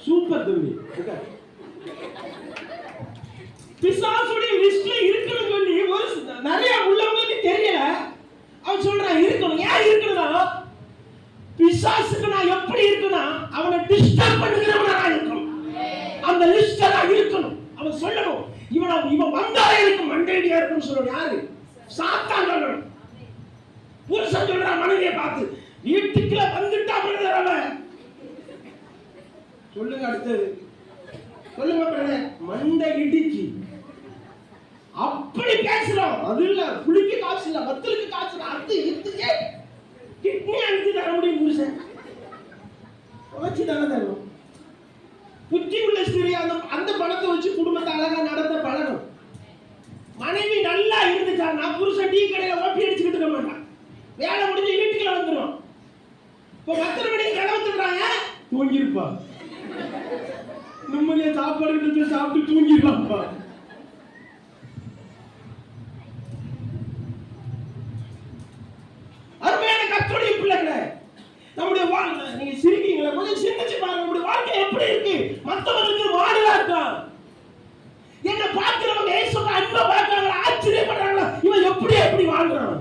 சூப்பர் தம்பி. பிசாசுடைய லிஸ்ட்ல இருக்கணும் சொல்லி ஒரு நிறைய உள்ளவங்களுக்கு தெரியல. அவன் சொல்றான் இருக்கணும். ஏன் இருக்கணும்? பிசாசுக்கு நான் எப்படி இருக்கணும்? அவனை டிஸ்டர்ப் பண்ணுகிறவனா இருக்கணும். அந்த லிஸ்ட்ல நான் இருக்கணும். அவன் சொல்லணும், இவன் வந்தாலே இருக்கும் மண்டையடியா இருக்கும்னு சொல்லணும். யாரு? சாத்தான் சொல்லணும். புருஷன் சொல்றான் மனைவியை பார்த்து, வீட்டுக்குள்ள வந்துட்டா பிரதர் அவன். சொல்லுங்க அடுத்தது. சொல்லுங்க பிரதர். மண்டை இடிச்சு அப்படி பேசுறோம். அது இல்ல, புளிக்கு காசு இல்ல, வத்தலுக்கு காசு இல்ல, அது இதுக்கே கிட்னி அழுத்தி தர முடியும் புருஷன். வச்சு தானே தரும். புத்தி உள்ள ஸ்திரீ அந்த பணத்தை வச்சு குடும்பத்தை அழகா நடத்த பழகும். மனைவி நல்லா இருந்துட்டான்னா புருஷன் டீ கடையில ஓப்பி அடிச்சுக்கிட்டு இருக்க மாட்டான். வேலை முடிஞ்சு வீட்டுக்குள்ள வந்துடும். இப்போ 10 மணிக்கு கதவு தட்டுறாங்க, தூங்கிருப்பா. நிம்மதியா சாப்பாடு சாப்பிட்டு தூங்கிடலாம்ப்பா. அருமையான கர்த்தருடைய பிள்ளைகளே, நம்முடைய வாழ்க்கை நீங்க சிரிக்கீங்களா? கொஞ்சம் சிந்திச்சு பாருங்க. நம்முடைய வாழ்க்கை எப்படி இருக்கு? மற்றவங்களுக்கு மாடலா இருக்கா? என்ன பார்க்கிறவங்க இயேசுவை அன்பா பார்க்கறாங்க, ஆச்சரியப்படுறாங்க. இவன் எப்படி வாழ்றான்?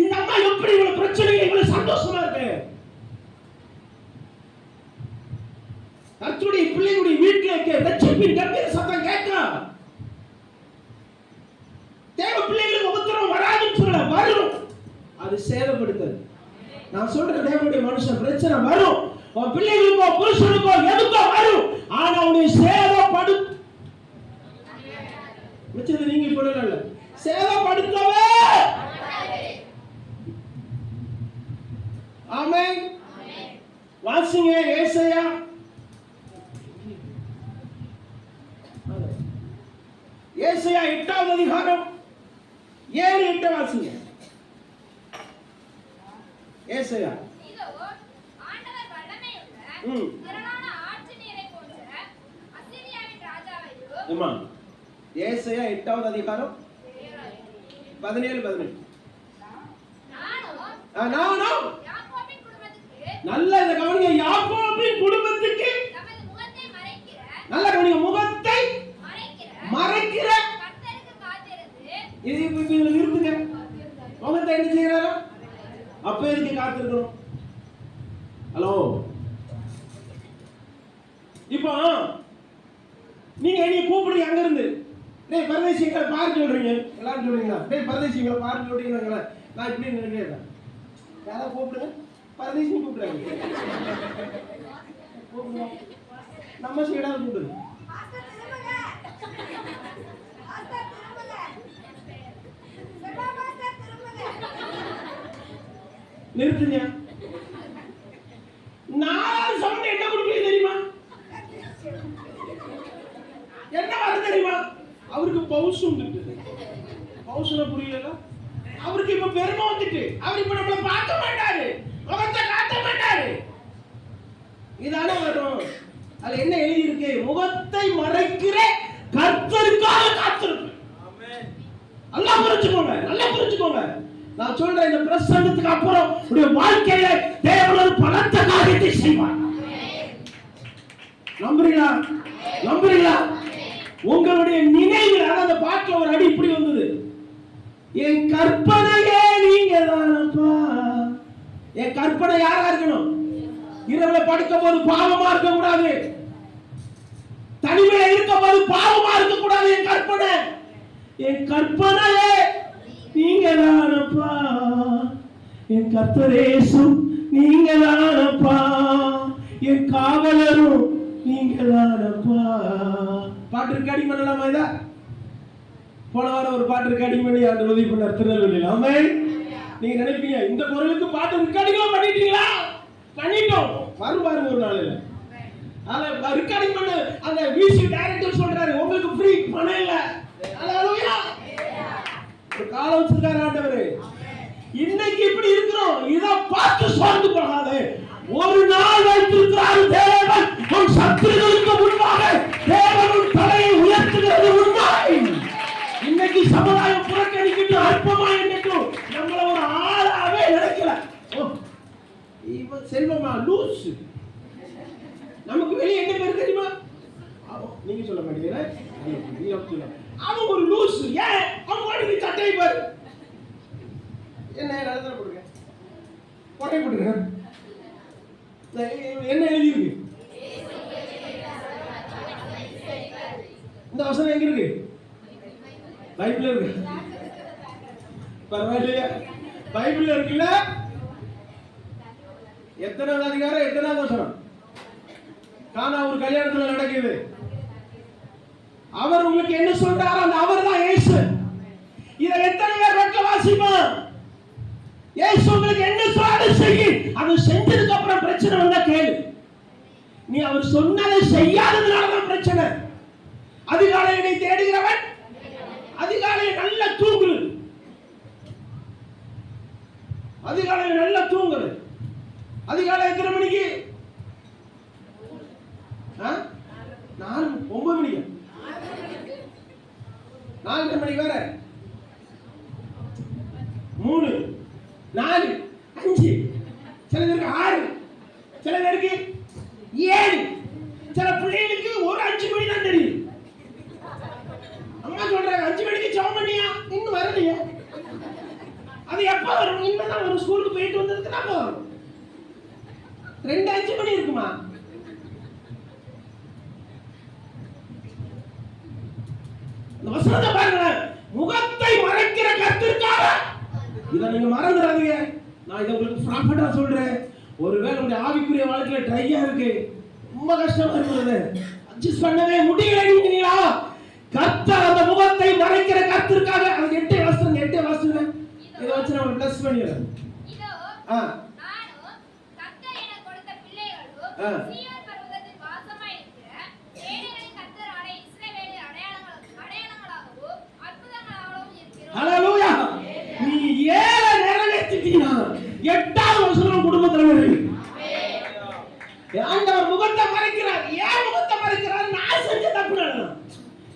இந்த அம்மா எப்படி இவ்வளவு பிரச்சனைகள் இவ்வளவு சந்தோஷமா இருக்கு? கர்த்தருடைய பிள்ளைகளுடைய வீட்டுல ரட்சிப்பின் கம்பீர சத்தம் கேட்கும். தேவ பிள்ளைகளுக்கு உபத்திரவம் வராதுன்னு சொல்ல, வரும். அது சேதப்படுத்தல். நான் சொல்றேன், தேவனுடைய மனுஷன் பிரச்சனை வரும். உன் பிள்ளைகளுக்கோ புருஷனுக்கோ எதுக்கோ வரும். ஆனா உன்னை சேதப்படு வச்சது நீங்க சொல்லல, சேதப்படுத்தவே. ஆமென். வாசிங்க ஏசாயா. ஏசாயா 8வது அதிகாரம் 7-8 வாசிங்க. ஏசாயா.
இதோ ஆண்டவர் வல்லமையுள்ள திரளான ஆற்று நீரை போன்ற அசீரியாவின் ராஜாவையோ.
ஆமா. ஏசாயா 8வது அதிகாரம் 17-18. நானும் யாக்கோபின் குடும்பத்துக்கு, நல்ல இந்த கவனிங்க, யாக்கோபின் குடும்பத்துக்கு
தமது முகத்தை மறைக்கிற,
நல்ல கவனிங்க, முகத்தை
மறைக்கிற
இப்போ நீங்க என்னைய கூப்பிடுறீங்க அங்க இருந்து, டேய் பரதேசிங்களை பாரு சொல்றீங்க, எல்லாரும் சொல்றீங்களா? டேய் பரதேசிங்களை பாரு சொல்றீங்களா? நான் இப்படி நினைக்கிறேன், யாரா கூப்பிடுங்க, பரதேசி கூப்பிடுறாங்க, நம்ம சைடா கூப்பிடுங்க. நிறுத்துங்க. நாலாவது சவுண்ட் என்ன கொடுப்பீங்க தெரியுமா? என்ன வர தெரியுமா? அவருக்கு பவுஸ் வந்துட்டு, பவுஸ்ல புரியல, அவருக்கு இப்ப பெருமை வந்துட்டு, அவர் இப்ப நம்மள பார்க்க மாட்டாரு, முகத்தை காட்ட மாட்டாரு. இதான வரும். அதுல என்ன எழுதி இருக்கு? முகத்தை மறைக்கிற கர்த்தருக்காக காத்திருப்பு. ஆமென். நல்லா புரிஞ்சுக்கோங்க, நல்லா புரிஞ்சுக்கோங்க. நான் சொல்றேன், இந்த பிரசன்னத்துக்கு அப்புறம் உடைய வாழ்க்கையில தேவன் ஒரு பலத்த காரியத்தை செய்வார். நம்புறீங்களா? நம்புறீங்களா? உங்களுடைய நினைவில், அந்த பாட்டுல ஒரு அடி இப்படி வந்தது, என் கற்பனையே நீங்க தானப்பா. என் கற்பனை யாரா இருக்கணும்? இரவுல படுக்கும் போது பாவமா இருக்க கூடாது, தனிமையில இருக்கும் போது பாவமா இருக்க கூடாது. என் கற்பனை, என் கற்பனையே நீங்க தானப்பா, என் கர்த்தரேசும் நீங்க தானப்பா, என் காவலரும் நீங்க தானப்பா. பாட்டு ரெக்கார்டிங் பண்ணலாமா? இதா போன வாரம் ஒரு பாட்டு ரெக்கார்டிங் பண்ணி அந்த உதவி பண்ணார் திருநெல்வேலியில். ஆமென். நீங்க நினைப்பீங்க இந்த குரலுக்கு பாட்டு ரெக்கார்டிங் பண்ணிட்டீங்களா? பண்ணிட்டோம். வரும் பாருங்க ஒரு நாள். அத ரெக்கார்டிங் பண்ண அந்த மியூசிக் டைரக்டர் சொல்றாரு, உங்களுக்கு ஃப்ரீ பணம் இல்ல. ஹalleluya. ஒரு காலம் வச்சிருக்காரு ஆண்டவரே. இன்னைக்கு இப்படி இருக்கிறோம், இத பார்த்து சோர்ந்து போகாதே. ஒரு நாள் வைத்திருக்கிறார் தேவன் உன் சத்துருக்களுக்கு முன்பாக தேவன் உன் தலையை உயர்த்துகிறது உண்மை. இன்னைக்கு சமுதாயம் புறக்கணிக்கிட்டு அற்பமா எண்ணிட்டும் நம்மள ஒரு ஆளாவே நினைக்கல. இவன் செல்வமா லூஸ். நமக்கு வெளியே என்ன பேர் தெரியுமா? நீங்க சொல்ல மாட்டீங்களா? அவன் ஒரு லூஸ். ஏன்? அவன் வாடி சட்டை பாரு, என்ன நடந்துற போடுங்க, கொட்டை போடுங்க, என்ன எழுதி இருக்கு? இந்த வசனம் எங்க இருக்கு? பைபிள்ல இருக்கு. பரவாயில்லையா? பைபிள்ல இருக்குல்ல? எத்தனாவது அதிகாரம், எத்தனாவது வசனம்? கானா ஒரு கல்யாணத்துல நடக்குது. அவர் உங்களுக்கு என்ன சொல்றாரோ அந்த அவர் தான் இயேசு. இத எத்தனை பேர் வீட்ல வாசிப்போம்? இயேசு உங்களுக்கு என்ன சொல்றாரு செய்யி. அது செஞ்சதுக்கு அப்புறம் பிரச்சனை வந்தா கேளு. நீ அவர் சொன்னதை செய்யாததுனால தான் பிரச்சனை. அதிகாலை என்னை தேடுகிறவன் அதிகாலையில் நல்லா தூங்குது, அதிகாலையில் நல்லா தூங்குது. அதிகாலை எத்தனை மணிக்கு? 9 மணிக்கு, 4 மணிக்கு வேற, 3, 4, 5, சில பேருக்கு 6, சில பேருக்கு 7, சில பிள்ளைகளுக்கு ஒரு 5 மணி தான் தெரியும். அம்மா சொல்றாங்க 5 மணிக்கு ஜெபம் பண்ணியா, இன்னும் வரலையா? அது எப்ப வரும்? இன்னும் ஒரு ஸ்கூலுக்கு போயிட்டு வந்ததுக்கு தான் வரும். 2 5 மணி இருக்குமா? இந்த வசனத்தை பாருங்க, முகத்தை மறைக்கிற கர்த்தருக்காக. இத நீங்க மறந்துடாதீங்க. நான் இத உங்களுக்கு ப்ராஃபட்டா சொல்றேன். ஒருவேளை உங்க ஆவிக்குரிய வாழ்க்கையில ட்ரையா இருக்கு, ரொம்ப கஷ்டமா இருக்குது, அட்ஜஸ்ட் பண்ணவே முடியலங்கறீங்களா? கர்த்தர் அந்த முகத்தை மறைக்கிற கர்த்தருக்காக. அது 8 வாசனை இத வச்சு நம்ம ப்ளஸ் பண்ணிடுறோம்.
இதோ நானும் கர்த்தர் எனக்கு கொடுத்த பிள்ளைகளும் சீயோன் பர்வதத்தில் வாசமாய் இருக்கிற சேனைகளின் கர்த்தரான இஸ்ரவேலின் அடையாளங்களாகவும் அற்புதங்களாகவும் இருக்கிறோம்.
ஹalleluya. நீ 7 நிறைவேற்றிட்டீனா 8வது வசனம் குடும்பத்துல இருக்கு. ஆண்டவர் முகத்தை மறைக்கிறார். ஏன் முகத்தை மறைக்கிறார்? நான் செஞ்ச தப்புனால.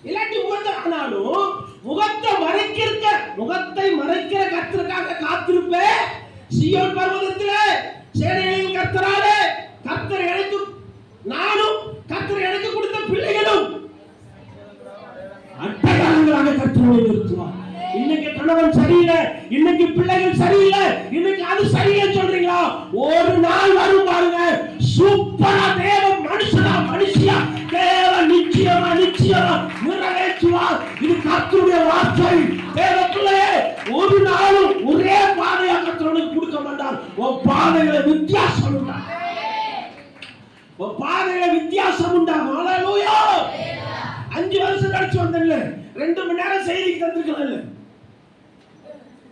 இல்லாட்டி முகத்தை ஆனாலும் முகத்தை மறைக்கிற கர்த்தருக்காக காத்திருப்பே. சீயோன் பர்வதத்திலே சேனைகளின் கர்த்தராலே கர்த்தர் எனக்கு, நானும் கர்த்தர் எனக்கு கொடுத்த பிள்ளைகளும் அடையாளங்களாக கர்த்தரை நிறுத்துவார். இன்னைக்கு கணவன் சரியில்லை, இன்னைக்கு பிள்ளைகள் சரியில்லை, இன்னைக்கு அது சரியில்லை சொல்றீங்களா? ஒரு நாள் வரும் பாருங்க, சூப்பரா தேவன் மனுஷனா
வார்த்தை தேவ பிள்ளையே, ஒரு நாளும் ஒரே பாதையா கர்த்தருக்கு கொடுக்க மாட்டார். உன் பாதைகளை வித்தியாசம் உண்டா, உன் பாதைகளை வித்தியாசம் உண்டாகும். ஹல்லேலூயா. 5 வருஷம் கழிச்சு வந்தேன்ல, 2 மணி நேரம் செய்திக்கு தந்திருக்கல.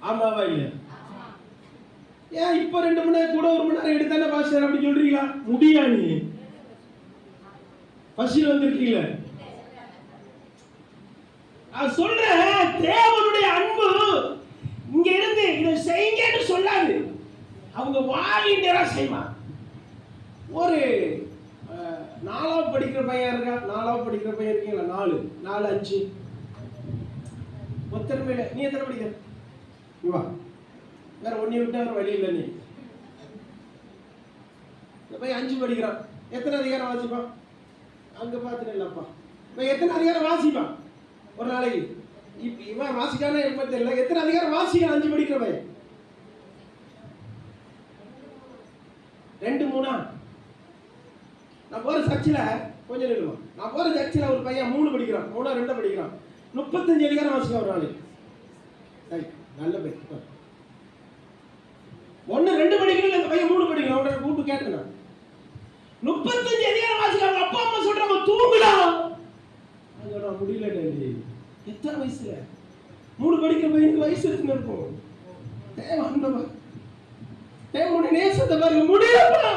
ஆமாவா இல்லையா? ஏன் இப்ப 2 மணி நேரம் கூட 1 மணி நேரம் எடுத்தானே பாஸ்டர் அப்படி சொல்றீங்களா? முடியா? நீ பசியில் வந்திருக்கீங்க. நான் சொல்றேன், தேவனுடைய அன்பு இங்க இருந்து இதை செய்யுங்கன்னு சொல்லாது, அவங்க வாலிண்டரா செய்வாங்க. ஒரு 4ஆவது படிக்கிற பையன் இருக்கா? 4ஆவது படிக்கிற பையன் இருக்கீங்களா? 4 5 ஒத்தனை மேல. நீ எத்தனை படிக்கிற? நீ வா, வேற ஒன்னே விட்டா வேற வழி இல்லை. நீ இந்த பையன் 5 படிக்கிறான். எத்தனை அதிகாரம் வாசிப்பான்? அங்க பாத்துட்டு இல்லப்பா, எத்தனை அதிகாரம் வாசிப்பான் ஒரு நாளைக்கு? இவன் வாசிக்கானே எப்ப தெரியல. எத்தனை அதிகாரம் வாசிக்கிறான் 5 படிக்கிற பையன்? 2 3. நான் போற சர்ச்சில் கொஞ்சம் நிறுவனம், நான் போற சர்ச்சில் ஒரு பையன் 3 படிக்கிறான், 3 2 படிக்கிறான், 35 அதிகாரம் வாசிக்க ஒரு நாளைக்கு. நல்ல பையன். 1 2 படிக்கிறேன், இந்த பையன் 3 படிக்கிறான். அவனை கூப்பிட்டு கேட்டேன், 35 அதிகாரம் வாசிக்க அப்பா அம்மா சொல்றாங்க தூங்குலாம். நான் முடியல. எத்தனை வயசுல? 3 படிக்கிற பையனுக்கு வயசு எத்தனை இருக்கும்? தேவனுடைய நேசத்தை பாருங்க. முடியலப்பா.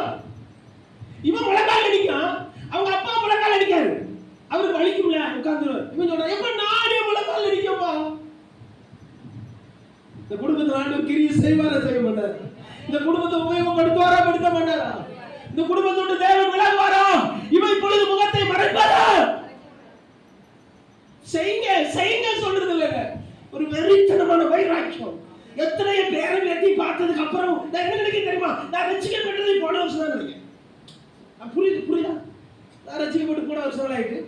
இவன் முழங்கால் அடிக்கான், அவங்க அப்பா முழங்கால் அடிக்காரு, அவருக்கு வலிக்கும்ல, உட்கார்ந்துருவார். இவன் சொல்றான், எப்ப நானே முழங்கால் அடிக்கப்பா. இந்த குடும்பத்தில் ஆண்டவர் கிரியை செய்வாரா செய்ய மாட்டார்? இந்த குடும்பத்தை உபயோகப்படுத்துவாரா படுத்த மாட்டாரா? இந்த குடும்பத்தோடு தேவன் விலகுவாரா? இவன் இப்பொழுது முகத்தை மறைப்பாரா? செய்யுங்க செய்யுங்க சொல்றது இல்லைங்க, ஒரு வெறித்தனமான வைராக்கியம். எத்தனையோ பேரை வெட்டி பார்த்ததுக்கு அப்புறம் நான் என்ன நினைக்கிறேன் தெரியுமா? நான் ரசிக்கப்பட்டது போன வருஷம் தான் நினைக்கிறேன். புரியுதா? நான் ரசிக்கப்பட்டு போன வருஷம் ஆயிட்டு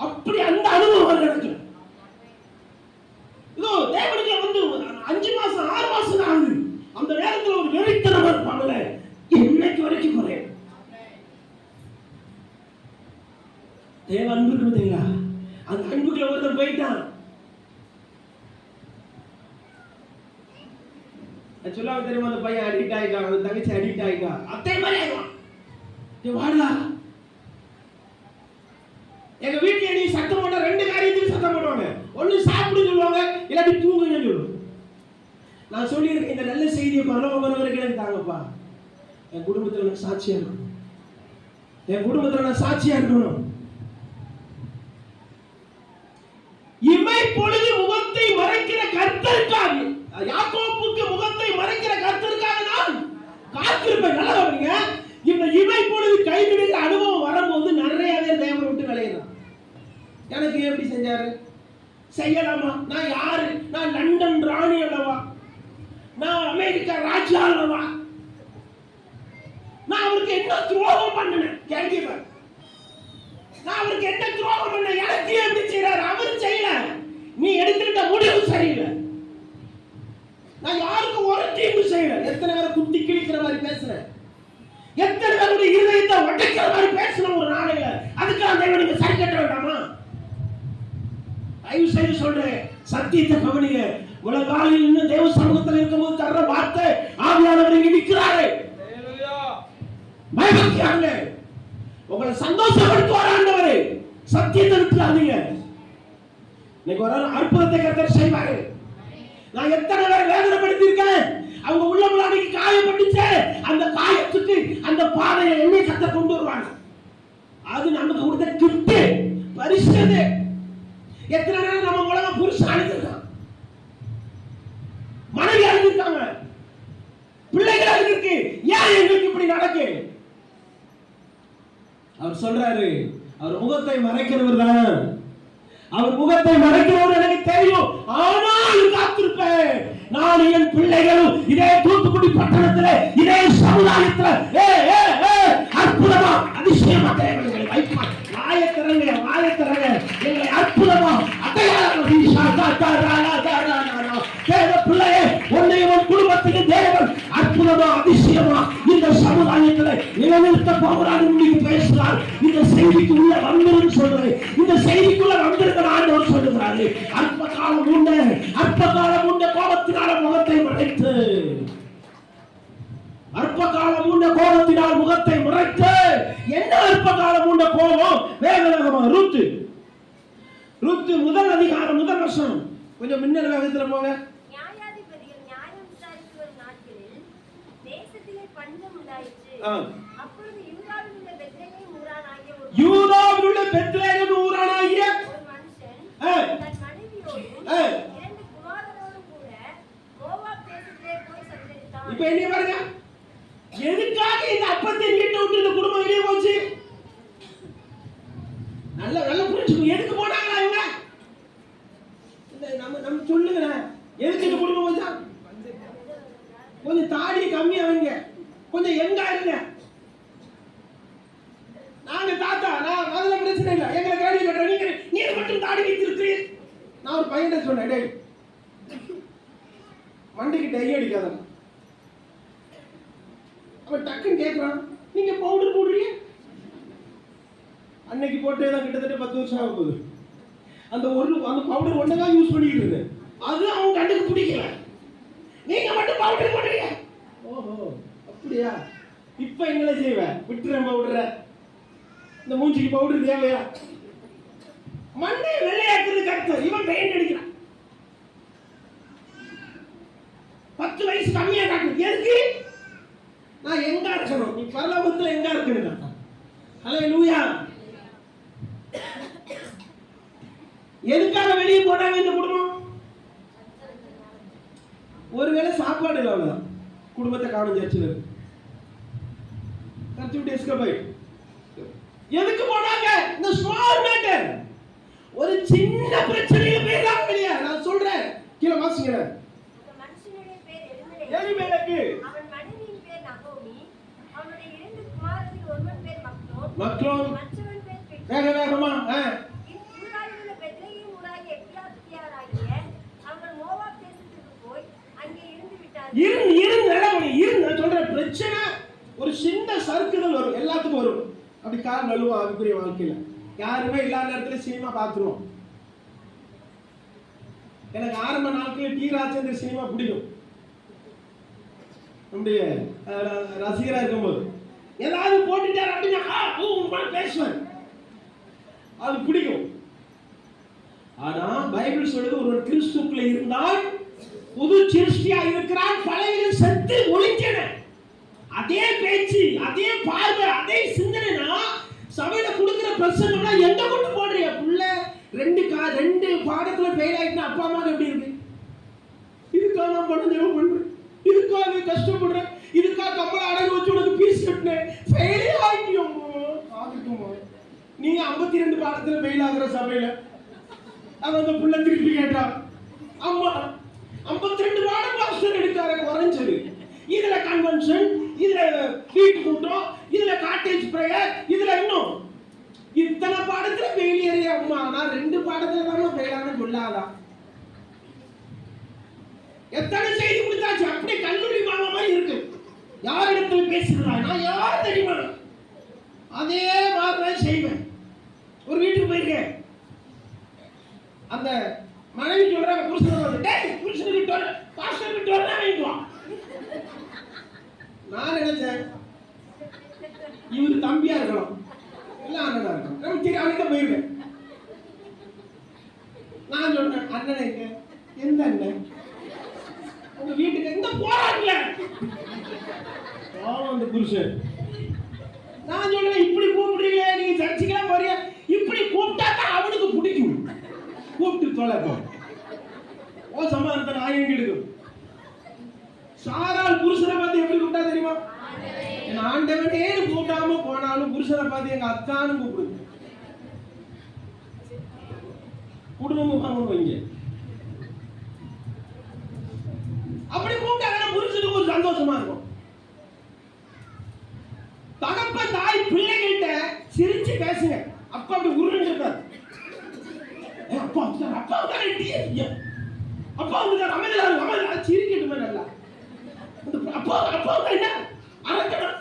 அப்படி அந்த அனுபவம் எனக்கு. இதோ தேவனுக்கு வந்து 5 மாசம் 6 மாசம் தான் ஆகுது. அந்த நேரத்தில் ஒரு வெறித்தனமா இருப்பாங்கல்ல, இன்னைக்கு வரைக்கும் குறையும். தேவ அன்பு இருக்குதுங்களா? அந்த அன்புக்குள்ள ஒருத்தர் போயிட்டான். சொல்லாம தெரியுமா? அந்த பையன் அடிக்ட் ஆயிட்டான், அந்த தங்கச்சி அடிக்ட் ஆயிட்டா, அதே மாதிரி ஆயிடுவான். வாடா, எங்க வீட்டுல நீ சத்தம் போட்டா 2 காரியத்துக்கு சத்தம் போடுவாங்க. ஒண்ணு சாப்பிடுன்னு சொல்லுவாங்க, இல்லாட்டி தூங்குன்னு சொல்லுவாங்க. நான் சொல்லியிருக்கேன், இந்த நல்ல செய்தியை பரவவருக்கு எனக்கு தாங்கப்பா. என் குடும்பத்துல நான் சாட்சியா இருக்கணும், என் குடும்பத்துல நான் சாட்சியா இருக்கணும். இமை பொழுது முகத்தை மறைக்கிற கர்த்தருக்காக, யாக்கோபுக்கு முகத்தை மறைக்கிற கர்த்தருக்காக நான் காத்திருப்பேன். நல்லா கவனிங்க. இந்த இமை பொழுது கைவிடுகிற அனுபவம் வரும்போது நிறைய பேர் தேவனை விட்டு விளையிறான். எனக்கு எப்படி செஞ்சாரு? செய்யலாமா? நான் யாரு? நான் லண்டன் ராணி அல்லவா? நான் அமெரிக்கா ராஜா அல்லவா? நான் அவருக்கு என்ன துரோகம் பண்ணினேன்? கேட்கிறேன், நான் அவருக்கு என்ன துரோகம் பண்ண? எனக்கு எப்படி செய்யறாரு? அவர் செய்யல. நீ எடுத்துக்கிட்ட முடிவு சரியில்லை. நான் யாருக்கும் ஒரு தீங்கு செய்யல. எத்தனை பேரை குத்தி கிழிக்கிற மாதிரி பேசுறேன், எத்தனை பேருடைய இருதயத்தை உடைக்கிற மாதிரி பேசணும் ஒரு நாளையில. அதுக்கு அந்த நீங்க சரி கட்ட வேண்டாமா? தயவு செய்து சொல்றேன், சத்தியத்தை கவனிங்க. உலகாலில் இன்னும் தேவ சமூகத்தில் இருக்கும்போது தர்ற வார்த்தை ஆவியானவர் இங்க நிற்கிறாரு. பயபக்தியாங்க உங்களை சந்தோஷப்படுத்துவார் ஆண்டவரே. சத்தியத்தை விட்டுறாதீங்க. இன்னைக்கு ஒரு அற்புதத்தை கர்த்தர் செய்வாரு. நான் எத்தனை பேரை வேதனைப்படுத்தி இருக்கேன். அவங்க உள்ளம் அன்னைக்கு காயப்பட்டுச்சு. அந்த காயத்துக்கு அந்த பாதையை என்னை கர்த்தர் கொண்டு வருவாங்க. அது நமக்கு கொடுத்த கிஃப்ட், பரிசு. எத்தனை நேரம் நம்ம மூலமா புருஷன் அழுதுருக்கான், மனைவி அழுதுருக்காங்க, பிள்ளைகள் அழுதுருக்கு. ஏன் எங்களுக்கு இப்படி நடக்கு? அவர் சொல்றாரு, அவர் முகத்தை மறைக்கிறவர் தான். அவர் முகத்தை மறைக்கிறவர் எனக்கு தெரியும், ஆனால் காத்திருப்பேன். நான் என் பிள்ளைகளும் இதே தூத்துக்குடி பட்டணத்துல, இதே சமுதாயத்துல அற்புதமா அதிசயமா தேவர்களை வைப்பார். வாயத்திறங்க வாயத்திறங்க, எங்களை அற்புதமா அடையாளம் பிள்ளையே, உன்னையும் குடும்பத்துக்கு தேவன் அற்புதமா அதிசயமா இந்த சமுதாயத்துல நிலைநிறுத்த போகிறார். பேசுகிறார். இந்த செய்திக்குள்ள வந்துருன்னு சொல்றாரு. இந்த செய்திக்குள்ள வந்திருக்கிற ஆண்டவர் சொல்லுகிறாரு, அற்ப காலம் உண்ட கோபத்தினால முகத்தை மறைத்து, அற்ப காலம் உண்ட கோபத்தினால் முகத்தை மறைத்து. என்ன அற்ப காலம் உண்ட கோபம்? வேகமாக ருத்து முதல் அதிகாரம் முதல் வசனம். கொஞ்சம் முன்னல் வேகத்துல போங்க.
நியாயாதிபதிகள் நியாயம் விசாரித்து வரும் நாட்களில் தேசத்திலே பஞ்சம் உண்டாயிற்று. அப்பொழுது யூதாவில் உள்ள பெத்லகேம் ஊரானாகிய ஒரு மனுஷன் தன் மனைவியோடும் 2 குமாரரோடும் கூட மோவாப் தேசத்திலே போய் சஞ்சரித்தான்.
இப்ப என்ன பாருங்க, எதுக்காக இந்த அப்பத்தை வீட்டை விட்டு இந்த குடும்பம் வெளியே போச்சு? நல்ல புரிஞ்சுக்கணும். எதுக்கு போனாங்க இவங்க? நம்ம சொல்லுங்க, எதுக்கு இந்த குடும்பம் போச்சா? கொஞ்சம் தாடி கம்மியா வைங்க, கொஞ்சம் எங்கா இருங்க. நாங்க தாத்தா, நான் அதெல்லாம் பிரச்சனை இல்லை, எங்களை கேள்வி கேட்கிறேன். நீங்க மட்டும் தாடி வைத்திருக்கு. நான் ஒரு பையன் சொன்னேன், டேய் மண்டிக்கு டை அடிக்காத. அவன் டக்குன்னு கேட்கிறான், நீங்க பவுடர் போடுறீங்க? அன்னைக்கு போட்டே தான் கிட்டத்தட்ட 10 வருஷம் ஆக போகுது. அந்த பவுடர் ஒண்ணுதான் யூஸ் பண்ணிட்டு இருந்தேன். அது அவன் கண்ணுக்கு பிடிக்கல. நீங்க மட்டும் பவுடர் போடுறீங்க. ஓஹோ அப்படியா? இப்ப எங்களை செய்வேன், விட்டுறேன் பவுடரை. இந்த மூஞ்சிக்கு பவுடர் தேவையா? மண்ணை வெள்ளையாக்குறது கருத்து. இவன் பெயிண்ட் அடிக்கிறான். 10 வயசு கம்மியா காட்டு. எதுக்கு? நான் எங்க இருக்கணும்? நீ பரலோகத்துல எங்க இருக்கணும்? ஹல்லேலூயா. எதுக்காக வெளியே போனாங்க இந்த குடும்பம்? ஒருவேளை சாப்பாடு இல்லை, அவ்வளவுதான். குடும்பத்தை காணும் சர்ச்சில் எதுக்கு போனாங்க? இந்த ஸ்மால் மேட்டர், ஒரு சின்ன பிரச்சனையில போயிடலாம் வெளியே. நான் சொல்றேன், கீழே வாசிங்க.
மனுஷனுடைய பேர்
எலிமெலக்கு,
அவன் மனைவியின் பேர் நகோமி, அவனுடைய 2 குமாரரில் ஒருவன் பேர்
மக்லோன்,
மற்றவன் பேர்
வேகமா
யூதாவில் உள்ள பெத்லகேம் ஊராகிய எப்பிராத்தியாராகிய அவர்கள் மோவாப் தேசத்துக்கு போய் அங்கே இருந்து விட்டார்கள்.
நான் சொல்ற பிரச்சனை ஒரு சின்ன சறுக்குதல் வரும், எல்லாத்துக்கும் வரும். அப்படி கால் நழுவா அதுக்குரிய வாழ்க்கையில. யாருமே இல்லாத நேரத்துல சினிமா பார்த்துருவோம். எனக்கு ஆரம்ப நாட்களில் டி ராஜேந்தர் சினிமா பிடிக்கும். நம்முடைய ரசிகரா இருக்கும்போது ஏதாவது போட்டுட்டார் அப்படின்னா பேசுவேன், அது பிடிக்கும். ஆனா பைபிள் சொல்லுது, ஒருவர் கிறிஸ்துக்குள்ள இருந்தால் புது சிருஷ்டியா இருக்கிறான், பழையன செத்து ஒளிஞ்சன. அதே பேச்சு, அதே பார்வை, அதே சிந்தனைனா சபையில கொடுக்கிற பிரசங்கம்னா எங்க கொண்டு போடுறிய? புள்ள 2 பாடத்துல ஃபெயில் ஆயிட்டுனா அப்பா அம்மா எப்படி இருக்கு? இதுக்காக நான் பணம் செலவு பண்றேன், இதுக்காக கஷ்டப்படுறேன், இதுக்காக கம்பள அடகு வச்சு உனக்கு பீஸ் கட்டினேன், ஃபெயிலே ஆகிட்டியோமோ ஆகிட்டோமோ. நீங்க 52 பாடத்துல ஃபெயில் ஆகுற சபையில அவன் அந்த புள்ள திருப்பி கேட்டா, அம்மா 52 பாடம் பாஸ்டர் எடுக்கார குறைஞ்சது. இதுல கன்வென்ஷன், இதுல வீட்டு கூட்டம், இதுல காட்டேஜ் பிரேயர், இதுல இன்னும் இத்தனை பாடத்துல ஃபெயிலியரே அம்மா. நான் 2 பாடத்துல தான் ஃபெயிலான சொல்லாதான். எத்தனை செய்தி கொடுத்தாச்சு, அப்படியே கல்லூரி மாமா மாதிரி இருக்கு. யாரிடத்துல பேசுகிறா? நான் யார் தெரியுமா? அதே மாதிரி செய்வேன். ஒரு வீட்டுக்கு போயிருக்கேன், அந்த மனைவி சொல்றாங்க, புருஷனுக்கு பாஸ்டருக்கு வாங்கிக்குவான். நான் நினைச்சேன் இவரு தம்பியா இருக்கலாம், இல்ல அண்ணனா இருக்கலாம். நமக்கு அன்னைக்கு போயிருக்கேன். நான் சொல்றேன், அண்ணன் எங்க? எந்த அண்ணன்? உங்க வீட்டுக்கு எந்த போறாங்கல அந்த புருஷன். நான் சொல்றேன், இப்படி கூப்பிடுறீங்களே, நீங்க சர்ச்சுக்கெல்லாம் போறீங்க, இப்படி கூப்பிட்டா தான் அவனுக்கு பிடிக்கும். கூப்பிட்டு தொலைப்போம் ஓ சமாதானத்தை நான் எங்க எடுக்கும். சாரால் புருஷனை பார்த்து எப்படி கூப்பிட்டா தெரியுமா? என் ஆண்டவனே கூப்பிடாம போனாலும் புருஷனை பார்த்து எங்க அத்தான்னு கூப்பிடுது. குடும்பம் வைங்க. அப்படி கூப்பிட்டாங்கன்னா புருஷனுக்கு ஒரு சந்தோஷமா இருக்கும். தகப்பன் தாய் பிள்ளைகிட்ட சிரிச்சு பேசுங்க. அப்பா அப்படி உருண்டு இருக்காரு. அப்பா அப்பா அப்பா அமைதியா சிரிக்கட்டுமே நல்லா. அப்பா அப்பா என்ன அரக்கணும்?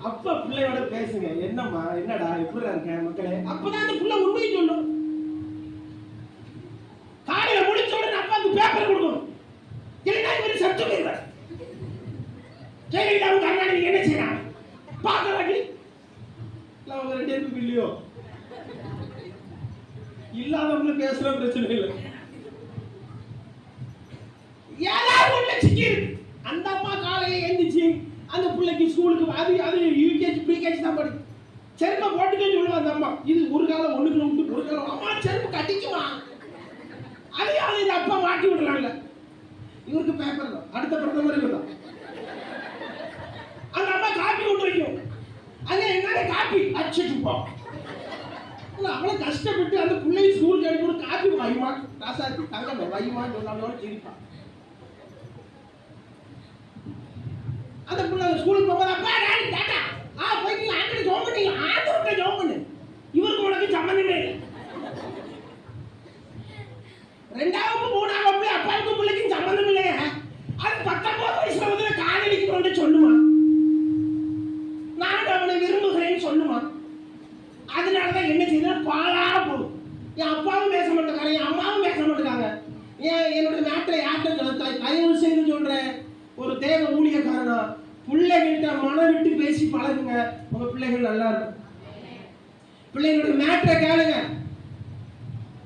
அப்பா பிள்ளை
பிள்ளையோட பேசுங்க. என்னம்மா, என்னடா, எப்படி இருக்க மக்களே?
அப்பதான் அந்த புள்ள உண்மையை சொல்லும். காலையில முடிச்ச உடனே அப்பாவுக்கு பேப்பர் கொடுக்கணும். இல்லைன்னா இவரு சத்து போயிருவார். ஜெயலலிதாவும் கருணாநிதி என்ன செய்யறாங்க பாக்கலாட்டி
அவங்க 2 பேருக்கு இல்லையோ? இல்லாதவங்கள பேசுற பிரச்சனை இல்லை.
ஏதாவது ஒண்ணு சிக்கி இருக்கு. அந்த அம்மா காலையில எழுந்திரிச்சு அந்த பிள்ளைக்கு ஸ்கூலுக்கு அது யூகேஜி ப்ரீகேஜி தான் படிக்கும். செருப்பை போட்டுக்கன்னு சொல்லுவா அந்த அம்மா. இது ஒரு காலம் ஒண்ணுக்குள்ள விட்டு ஒரு காலம் அம்மா செருப்பு கட்டிக்குமா, அதையாவது இந்த அப்பா மாட்டி விடலாம்ல. இவருக்கு பேப்பர் தான், அடுத்த பிரதமர் இவர் தான். அந்த அம்மா காப்பி கொண்டு வைக்கும். அங்க என்னால காப்பி அச்சுட்டுப்போம். அவ்வளவு கஷ்டப்பட்டு அந்த பிள்ளைக்கு ஸ்கூலுக்கு அனுப்பி ஒரு காப்பி வைமா ராசாத்தி தங்கமே வைமான்னு சொன்னாலும் சிரிப்பான். அந்த பிள்ளை ஸ்கூலுக்கு போகும்போது அப்பா டாடி டாட்டா போயிட்டு ஆண்டி ஜோம் பண்ணீங்க ஆண்டி ஜோம் பண்ணு. இவருக்கு உனக்கு சம்மந்தமே இல்லை. 2வது 3வது அப்பாவுக்கு பிள்ளைக்கும் சம்மந்தம் இல்லையே. அது 19 வயசுல வந்து காதலிக்கணும்னு சொல்லுமா, நான் அவனை விரும்புகிறேன்னு சொல்லுமா. அதனாலதான் என்ன செய்ய பாழா போகும். என் அப்பாவும் பேச மாட்டேங்காங்க, என் அம்மாவும் பேச மாட்டேங்காங்க. என்னுடைய நாட்டில் யார்கிட்ட தயவு செய்து சொல்றேன், ஒரு தேவ ஊழியக்காரனா பிள்ளைகள்கிட்ட மனம் விட்டு பேசி பழகுங்க. உங்க பிள்ளைகள் நல்லா இருக்கும். பிள்ளைகளுடைய மேட்டரை கேளுங்க.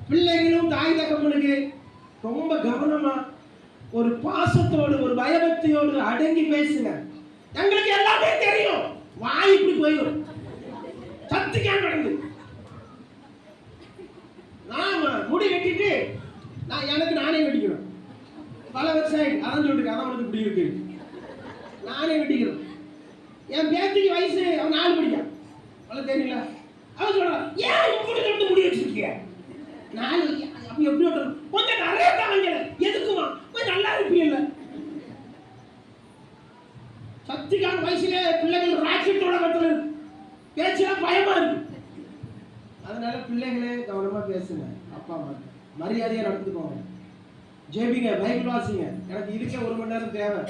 பிள்ளைகளும் தாய் தகப்பனுக்கு ரொம்ப கவனமா ஒரு பாசத்தோடு ஒரு பயபக்தியோடு அடங்கி பேசுங்க. எங்களுக்கு எல்லாமே தெரியும், வாய் இப்படி போயிடும். சத்தியம் நடந்து நாம முடி வெட்டிட்டு எனக்கு நானே வெட்டிக்கணும். பல வருஷம் அதான் சொல்லிட்டு அதான் உனக்கு இப்படி இருக்கு, நானே வெட்டிக்கிறேன். என் பேத்திக்கு வயசு அவன் 4 படிக்கான். அவளுக்கு தெரியல. அவன் சொல்றான், ஏன் இப்படி சொல்லிட்டு முடி வச்சிருக்கீங்க? 4 அப்ப எப்படி வெட்டணும்? கொஞ்சம் நிறைய தாங்க. எதுக்குமா? கொஞ்சம் நல்லா இருப்பீங்கல்ல. சத்திக்கான வயசுல பிள்ளைகள் ராக்கெட்டோட கட்டல பேச்செல்லாம் பயமா இருக்கு. அதனால பிள்ளைகளே கவனமா பேசுங்க. அப்பா அம்மா மரியாதையா நடந்துக்கோங்க. ஜெபிங்க, பைபிள் வாசிங்க. எனக்கு இதுக்கே 1 மணி நேரம் தேவை.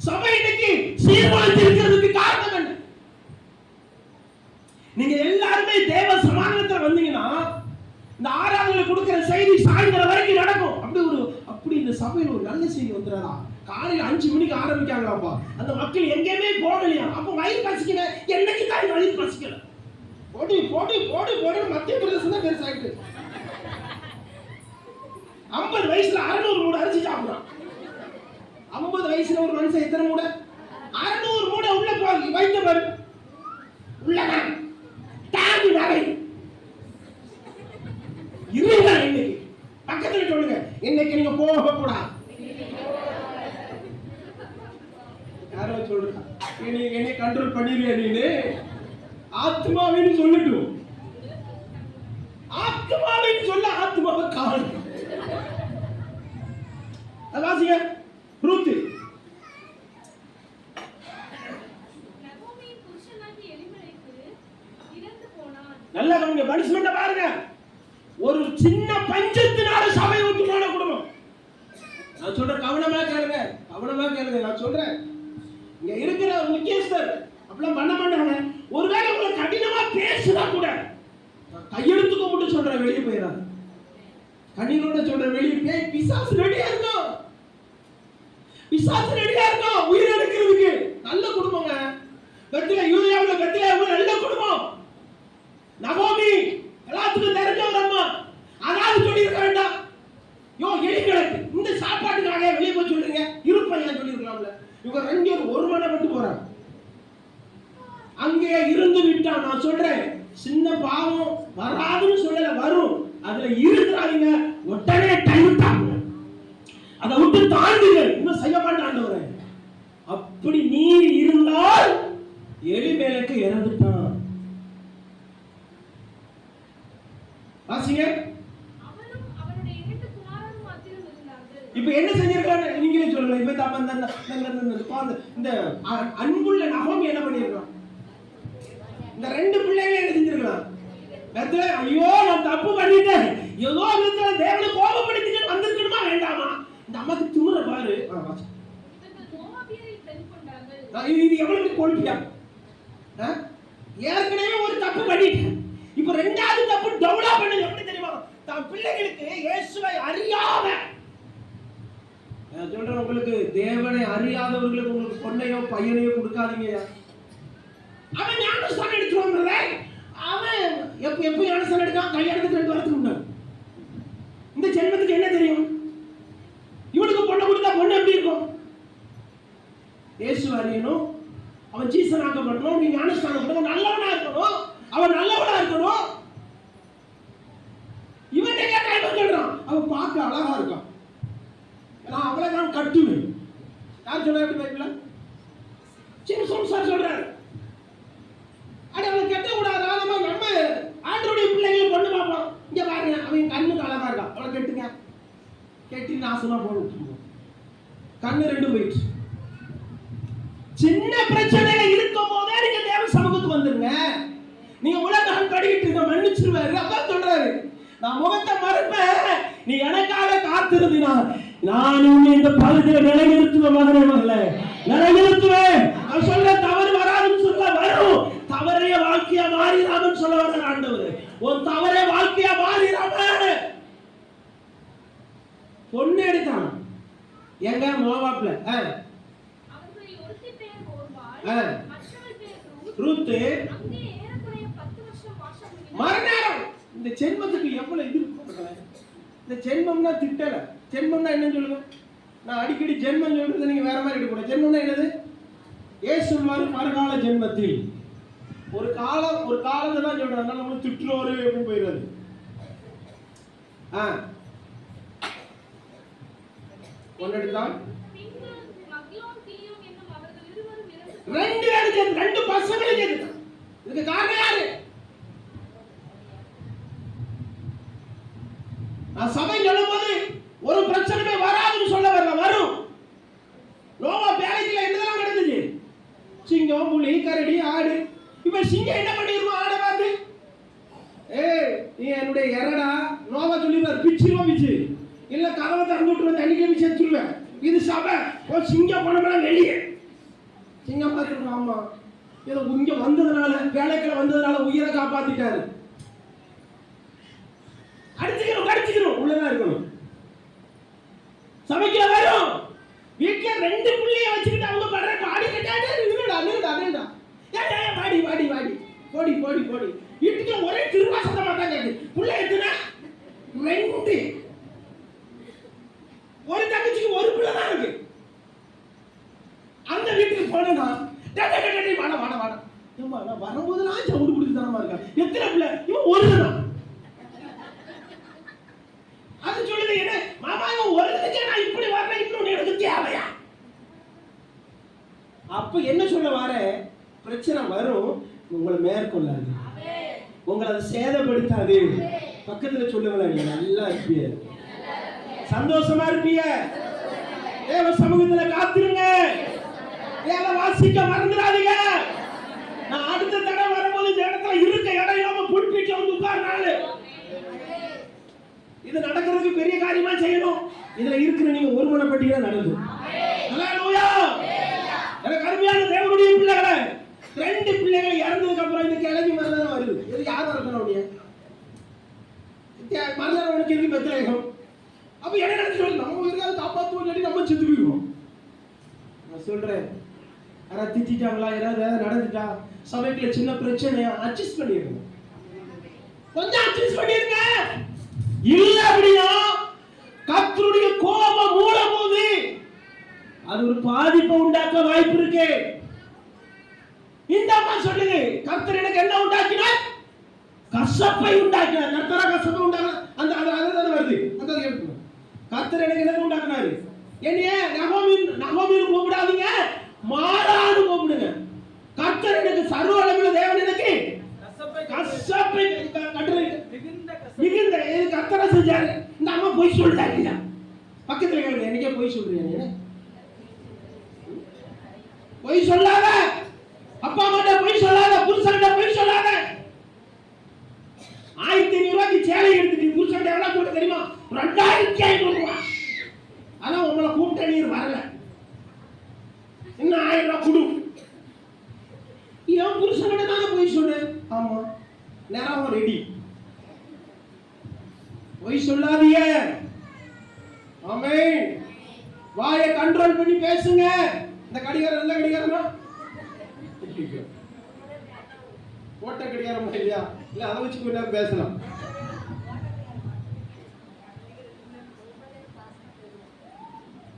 சபை இன்னைக்கு சீர்குலைத்து இருக்கிறதுக்கு காரணம் என்ன? நீங்க எல்லாருமே தேவ சமாதானத்துல வந்தீங்கன்னா இந்த ஆராதனை கொடுக்கிற செய்தி சாயந்தரம் வரைக்கும் நடக்கும். அப்படி இந்த சபையில் ஒரு நல்ல செய்தி வந்துடாதா? காலையில் 5 மணிக்கு ஆரம்பிக்காங்களாப்பா, அந்த மக்கள் எங்கேயுமே போகலையா? அப்ப வயிறு பசிக்கல. என்னைக்கு தான் வயிறு பசிக்கல? போடி போடி போடி போடி மத்திய பிரதேசம் தான் பெருசாயிட்டு. 50 வயசுல 600 மூடை அரிசி சாப்பிடுறான். 50 வயசுல ஒரு மனுஷன் எத்தனை மூடை? 600 மூடை உள்ள போய் வைத்த பாரு. உள்ளதான் தாங்கி நகை இருங்க. இன்னைக்கு பக்கத்துல சொல்லுங்க, இன்னைக்கு நீங்க போக கூடாது. யாரோ சொல்றா, என்னை கண்ட்ரோல் பண்ணிடுறியா நீனு? ஆத்மாவின்னு சொல்லட்டும். ஆத்மாவின்னு சொல்ல ஆத்மாவை காணும். வாசிங்க ரூத். நல்லா கவனிங்க, பனிஷ்மென்ட் பாருங்க. ஒரு சின்ன பஞ்சத்தினால சபை விட்டு போன குடும்பம். நான் சொல்றேன், கவனமா கேளுங்க, கவனமா கேளுங்க. நான் சொல்றேன், இங்க இருக்கிற முக்கியஸ்தர் அப்படிலாம் பண்ண மாட்டாங்க. ஒருவேளை உங்களை கடினமா பேசுனா கூட கையெழுத்து கும்பிட்டு சொல்றேன், வெளியே போயிடாது. கண்ணீரோட சொல்றேன், வெளியே போய். பிசாசு ரெடியா இருக்கும், பிசாசு ரெடியா இருக்கும் உயிர் எடுக்கிறதுக்கு. நல்ல குடும்பங்க. பெத்லெஹேம், யூதேயாவுல பெத்லெஹேம் நல்ல குடும்பம். நகோமி எல்லாத்துக்கும் தெரிஞ்ச ஒரு அம்மா. அதாவது சொல்லி இருக்க வேண்டாம், யோ எலிங்களுக்கு இந்த சாப்பாட்டுக்காக வெளியே போய் சொல்றீங்க, இருப்பையா சொல்லி இருக்கலாம்ல. இவங்க 2 பேரும் ஒரு மனப்பட்டு போறாங்க. அங்கே இருந்து விட்டா, நான் சொல்றேன், சின்ன பாவம் வராதுன்னு சொல்லல, வரும். அதுல இருக்கிறாங்க, உடனே டைம் தாங்க, அதை விட்டு தாண்டுங்க. இன்னும் செய்ய மாட்டாண்டவரே. அப்படி நீ இருந்தால் எலிமேலுக்கு இறந்துட்டான். வாசிங்க. இப்ப என்ன செஞ்சிருக்காங்க நீங்களே சொல்லுங்க. இப்ப இந்த அன்புள்ள நகோமி என்ன பண்ணிருக்கான்? இந்த 2 பிள்ளைகளை என்ன செஞ்சிருக்கலாம்? ஐயோ நான் தப்பு பண்ணிட்டேன், ஏதோ விதத்துல தேவனை கோபப்படுத்திட்டு வந்திருக்கணுமா வேண்டாமா? இந்த அம்மாக்கு திமிர பாரு. இது எவ்வளவு கொள்பியா? ஏற்கனவே ஒரு தப்பு பண்ணிட்டேன், இப்ப ரெண்டாவது தப்பு டெவலப் பண்ணது எப்படி தெரியுமா? தான் பிள்ளைகளுக்கு இயேசுவை அறியாம,
நான் சொல்றேன் உங்களுக்கு, தேவனை அறியாதவர்களுக்கு உங்களுக்கு பொண்ணையோ பையனையோ கொடுக்காதீங்க.
அவன் ஞானஸ்தானம் எடுத்துருவான். அவன் எப்ப ஞானஸ்தானம் எடுக்கான்? கல்யாணத்துக்கு 2 வாரத்துக்கு முன்னாடி. இந்த ஜென்மத்துக்கு என்ன தெரியும்? இவனுக்கு பொண்ணை கொடுத்தா பொண்ணு எப்படி இருக்கும்? இயேசு அறியணும், அவன் ஜீசன் ஆக்கப்படணும், நீ ஞானஸ்தானம் கொடுக்கணும், நல்லவனா இருக்கணும், அவன் நல்லவனா இருக்கணும். இவன் சொல்றான், அவன் பார்க்க அழகா இருக்கான், நான் அவளை தான் கட்டுவேன். யார் சொல்ற? எப்படி பைபிள்ல சிம்சன் சார் சொல்றாரு, அட அவளை கட்ட கூடாது, நம்ம ஆண்டவருடைய பிள்ளைகளை பொண்ணு பார்ப்போம். இங்க பாருங்க, அவன் கண்ணுக்கு அழகா இருக்கான், அவளை கட்டுங்க. கட்டி நாசமா போட்டு கண்ணு 2 போயிடுச்சு. சின்ன பிரச்சனையில இருக்கும் போதே நீங்க தேவ சமூகத்துக்கு வந்துருங்க. நீங்க உலகம் கடிக்கிட்டு இருக்க மன்னிச்சிருவாரு. அப்பா சொல்றாரு, நான் முகத்தை மறுப்பேன், நீ எனக்காக காத்திருந்தா நான் இந்த பகுதியில் நிலைநிறுத்துவேன். மகனே மகளே, நிலைநிறுத்துவேன். அவன் சொல்ல தவறு வராதுன்னு சொல்ல வரும். தவறைய வாழ்க்கையா மாறிடாமன்னு சொல்ல வர ஆண்டவர். ஒரு தவறே வாழ்க்கையா மாறிடாம பொண்ணு எடுத்தான். எங்க மோவாப்ல மறுநேரம். இந்த ஜென்மத்துக்கு எவ்வளவு இது இருக்கும். இந்த ஜென்மம்னா திட்டல. ஜென்மம்னா என்ன சொல்லுங்க? நான் அடிக்கடி ஜென்மம் சொல்றது நீங்க வேற மாதிரி எடுக்கணும். ஜென்மம்னா என்னது? ஏசு மறுகால ஜென்மத்தில் ஒரு காலத்தை தான் சொல்றேன். நம்ம திட்டுறோரு எப்படி போயிடுறது. ஒன்னெடுத்தான் 2 பசங்களும் கேட்டுட்டான். இதுக்கு காரணம் யாரு? நான் சபை சொல்லும்போது ஒரு பிரச்சனை வராதுன்னு சொல்ல வரல, வரும். நோவா பேழைக்குள்ள என்னதெல்லாம் நடந்துச்சு? சிங்கம், புலி, கரடி, ஆடு. இப்ப சிங்கம் என்ன பண்ணிருமா? ஆடை பார்த்து, நீ என்னுடைய எரடா நோவா சொல்லிடுவார், பிச்சிருவா பிச்சு, இல்ல கதவை திறந்து விட்டுருவேன், தண்ணிக்குள்ள பிச்சு எடுத்துருவேன். இது சபை. சிங்கம் போனமெல்லாம் வெளியே. சிங்கம் பார்த்துருக்கோம். ஆமா, ஏதோ இங்க வந்ததுனால, வேலைக்குள்ள வந்ததுனால உயிரை காப்பாத்திட்டாரு. அடிச்சுக்கிறோம் உள்ளதான் இருக்கணும். சமைக்கல வரும். வீட்டுல 2 புள்ளைய வச்சுக்கிட்டு அவங்க படுற பாடி கட்டாடா. பாடி பாடி பாடி போடி போடி போடி. வீட்டுக்கு ஒரே திருவாசத்தை மட்டும் கேட்டு புள்ள எத்தனை? 2. ஒரு தங்கச்சிக்கு ஒரு பிள்ளை தான் இருக்கு. அந்த வீட்டுக்கு போனா வாட வாட வாட. நான் வரும்போதுலாம் சவுண்டு பிடிச்சி தரமா இருக்கா. எத்தனை பிள்ளை? இவன் ஒருதான். அது சொல்லுது, என்ன மாமா இவன் ஒருத்தனுக்கே நான் இப்படி வரேன், இன்னொன்னு எனக்கு தேவையா? அப்ப என்ன சொல்ல வர? பிரச்சனை வரும், உங்களை மேற்கொள்ளாது, உங்களை அதை சேதப்படுத்தாது. பக்கத்துல சொல்லுங்களேன், நீங்க நல்லா இருப்பீங்க, சந்தோஷமா இருப்பீங்க, தேவ சமூகத்துல காத்திருங்க, தேவ வாசிக்க மறந்துடாதீங்க. நான் அடுத்த தடவை வரும்போது இந்த இடத்துல இருக்க இடம் இல்லாம புல்பீட்ல வந்து உட்கார்னாலு இது நடக்கிறதுக்கு பெரிய காரியமா செய்யணும். இதுல இருக்கிற நீங்க ஒருமனப்பட்டீங்க நடக்கும். ஹalleluya. எனக்கு அருமையான தேவனுடைய பிள்ளைகளே, 2 பிள்ளைகள் இறந்ததுக்கு அப்புறம் இந்த கிளவி மரணம் வருது. இது யார் வரணும்? அப்படியே மரணம் உனக்கு இருக்கு பெத்லகேம். அப்ப என்ன நடந்துச்சு? நம்ம இருக்காது காப்பாத்துவோம் சொல்லி நம்ம செத்து போயிடுவோம். நான் சொல்றேன், யாரா திட்டாங்களா, ஏதாவது நடந்துட்டா சபைக்குள்ள சின்ன பிரச்சனையா அட்ஜஸ்ட் பண்ணிருங்க, கொஞ்சம் அட்ஜஸ்ட் பண்ணிருங்க. இல்ல அப்படின்னா கர்த்தருடைய கோபம் மூடும் போது அது ஒரு பாதிப்பை உண்டாக்க வாய்ப்பு இருக்கு. இந்த அம்மா சொல்லுது, கர்த்தர் எனக்கு என்ன உண்டாக்கினார்? கசப்பை உண்டாக்கினார். கர்த்தரா கசப்பை உண்டாக்கினார். அந்த அதுதான் வருது. அந்த கேட்கணும். கர்த்தர் எனக்கு என்ன உண்டாக்கினாரு? என்னைய நகோமின்னு கூப்பிடாதீங்க, மாறான்னு கூப்பிடுங்க. கர்த்தர் எனக்கு சர்வ அளவில் தேவன் எனக்கு கசப்பை கட்டளை மிகுந்த கர்த்தரா செஞ்சாரு. இந்த அம்மா போய் சொல்லிட்டாங்க. பக்கத்துல கேளுங்க, எனக்கே போய் சொல்றீங்க. போய் சொல்லாத, அப்பா அம்மாட்ட போய் சொல்லாத, புருஷன்கிட்ட போய் சொல்லாத. 1500 ரூபாய்க்கு சேலை எடுத்துட்டு புருஷன் எவ்வளவு போட்டு தெரியுமா? 2500 ரூபாய். ஆனா உங்களை கூப்பிட்ட நீர் வரல, இன்னும் 1000 ரூபாய் கொடு. ஏன் புருஷன்கிட்ட தானே போய் சொன்னேன். ஆமா, நேரம் ரெடி. போய் சொல்லாதீங்க. ஆமென். வாயை கண்ட்ரோல் பண்ணி பேசுங்க. இந்த கடிகாரம் நல்ல கடிகாரமா? போட்ட கடிகாரம் இல்லையா? இல்ல அதை வச்சு கொஞ்ச நேரம் பேசலாம்.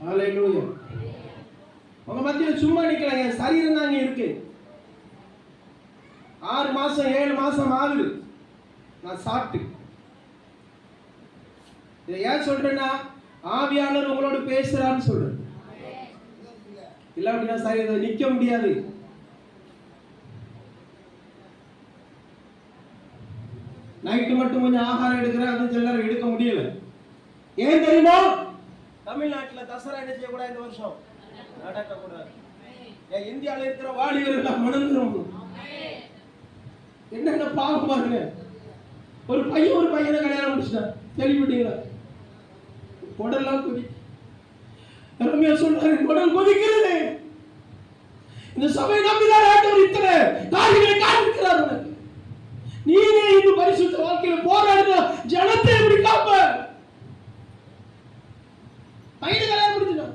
ஹalleluya. உங்க மத்தியில சும்மா நிக்கலங்க, சரீரம் தாங்க இருக்கு. 6 மாசம் 7 மாசம் ஆகுது நான் சாப்பிட்டு. இதை ஏன் சொல்றேன்னா, ஆவியானவர் உங்களோட பேசுறான்னு சொல்றேன். இல்ல அப்படின்னா சரீரம் நிக்க முடியாது. நைட்டு மட்டும் கொஞ்சம் ஆகாரம் எடுக்கிறேன், அது எல்லாரும் எடுக்க முடியல. ஏன் தெரியுமா? தமிழ்நாட்டில் தசரா என்ன செய்யக்கூடாது இந்த வருஷம், நடக்கக்கூடாது. ஏன் இந்தியாவில் இருக்கிற வாலிபர்கள் மணந்துரும். என்னென்ன பாவம் பாருங்க. ஒரு பையனை கல்யாணம் முடிச்சிட்டான், கேள்விப்பட்டீங்களா? குடல்லாம் கொதி. ரம்யா சொல்றாரு, குடல் கொதிக்கிறது. இந்த சபை நம்பிதான் ஆண்டவர் இத்தனை காரியங்களை காண்பிக்கிறார் உனக்கு. நீங்க இந்த பரிசுத்த வாழ்க்கையில போராடுற ஜனத்தை எப்படி காப்ப? பையனை கல்யாணம் முடிச்சிட்டான்,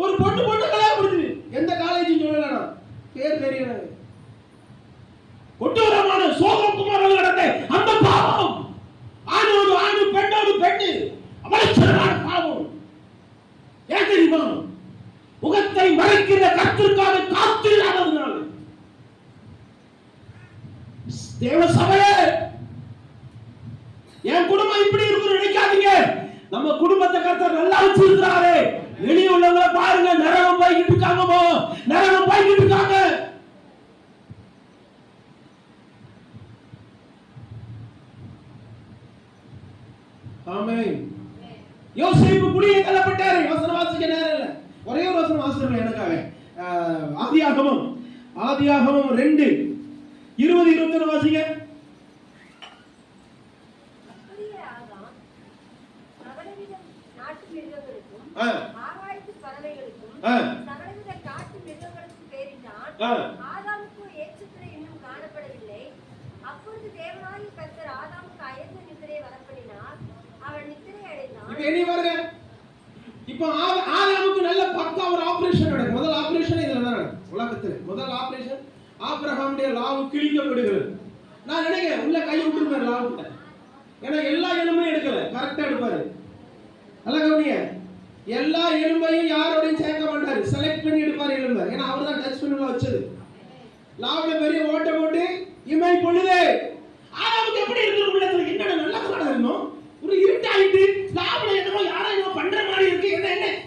ஒரு பொண்ணு கல்யாணம் முடிச்சு. எந்த காலேஜ் சொல்லலனா பேர் தெரியல. கொடூரமான சோதரகுமார் நடந்த அந்த பாவம், ஆணோடு ஆணு பெண்ணோடு பெண்ணு அவலட்சணமான பாவம். ஏன் தெரியுமா? முகத்தை மறைக்கிற கர்த்தருக்காக காத்தில்லாததுனால. தேவ சபையே, என் குடும்பம் இப்படி இருக்குன்னு நினைக்காதீங்க. நம்ம குடும்பத்தை கர்த்தர் நல்லா வச்சிருக்கிறாரு. வெளியே உள்ளவங்களை பாருங்க, நரகம் போய்கிட்டு இருக்காங்க, நரகம் போய்கிட்டு இருக்காங்க. ஆமென். யோசேப்பு குடியில தள்ளப்பட்டாரு. வசனம் வாசிக்க நேரம் இல்ல, ஒரே ஒரு வசனம் வாசிக்கிறேன் எனக்காக. ஆதியாகமம் 2:20-21 வாசிங்க.
அப்படியே ஆகாம் சகலவித நாட்டு மிருகங்களுக்கும் ஆகாயத்து பறவைகளுக்கும் சகலவித காட்டு மிருகங்களுக்கும் பேரிட்டான். ஆதாமுக்கு ஏற்றத்துறை இன்னும் காணப்படவில்லை. அப்பொழுது தேவனாகிய கர்த்தர் ஆதாமுக்கு அயர்ந்த நித்திரை வரப்பண்ணினார். அவன் நித்திரை அடைந்தான்.
இப்ப என்ன பாருங்க, இப்ப ஆதாமுக்கு நல்ல பக்கா ஒரு ஆபரேஷன் நடக்கும். முதல் ஆபரேஷன் இதுல தான் உலகத்துல முதல் ஆபரேஷன். ஆபிரகாமுடைய லாவு கிழிக்கப்படுகிறது. நான் நினைக்கிறேன் உள்ள கையை விட்டுருப்பாரு லாவுக்கிட்ட. ஏன்னா எல்லா எலும்பையும் எடுக்கல, கரெக்டா எடுப்பாரு. நல்லா கவனிங்க, எல்லா எலும்பையும் யாரோடையும் சேர்க்க மாட்டாரு, செலக்ட் பண்ணி எடுப்பாரு எலும்பை. ஏன்னா அவர் தான் டச் பண்ணி வச்சது. லாவுல பெரிய ஓட்ட போட்டு இமை பொழுது ஆதாமுக்கு எப்படி இருக்கு உள்ளத்துல? என்னடா நல்ல கலடா இருந்தோம், ஒரு இருட்டாயிட்டு லாவுல என்னமோ யாரோ என்னமோ பண்ற மாதிரி இருக்கு.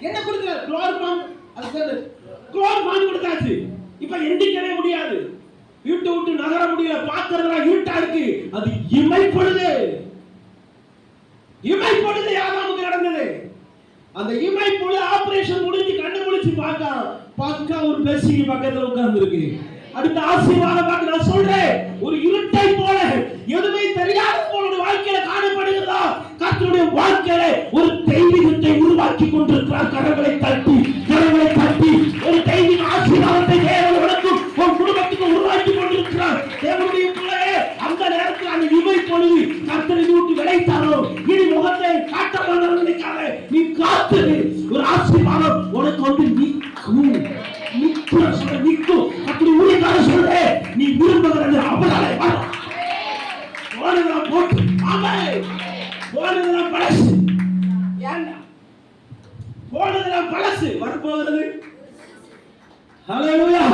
என்ன கொடுக்கல? குளோர்பான். அது குளோர்பான் கொடுத்தாச்சு. இப்ப எந்திக்கவே முடியாது, வீட்டு விட்டு நகர முடியல, பாக்குறதுலாம் இருட்டா இருக்கு. அது இமை பொழுது. இமை பொழுது ஆதாமுக்கு நடந்தது. அந்த இமை பொழுது ஆபரேஷன் முடிஞ்சு கண்ணு முடிச்சு பார்க்க ஒரு பிளஸிங் பக்கத்துல உட்கார்ந்து இருக்கு. அடுத்த ஆசீர்வாதம் பார்க்க நான் சொல்றேன், ஒரு இருட்டை போல எதுவுமே தெரியாத போல வாழ்க்கையில காணப்படுகிறதா? கர்த்தருடைய வாழ்க்கையில ஒரு தெய்வீகத்தை உருவாக்கி கொண்டிருக்கிறார். கரங்களை தட்டி ஒரு தெய்வீக ஆசீர்வாதத்தை தேவன் உனக்கும் உன் குடும்பத்துக்கு உருவாக்கி கொண்டிருக்கிறார். தேவனுடைய பிள்ளையே, அந்த நேரத்தில் அந்த இமை பொழுது கர்த்தரை விட்டு விளைத்தாரோ இனி முகத்தை காட்ட வேண்டாம் நினைக்காத. நீ காத்து ஒரு ஆசீர்வாதம் உனக்கு வந்து நிற்கும். அப்படி ஊழியக்கார சொல்ற, நீ விரும்புகிறது அவளாலே வரும். போனதெல்லாம் போட்டு போனதெல்லாம் பழசு. ஏண்டா போனதெல்லாம் பழசு, வரப்போகிறது. ஹல்லேலூயா.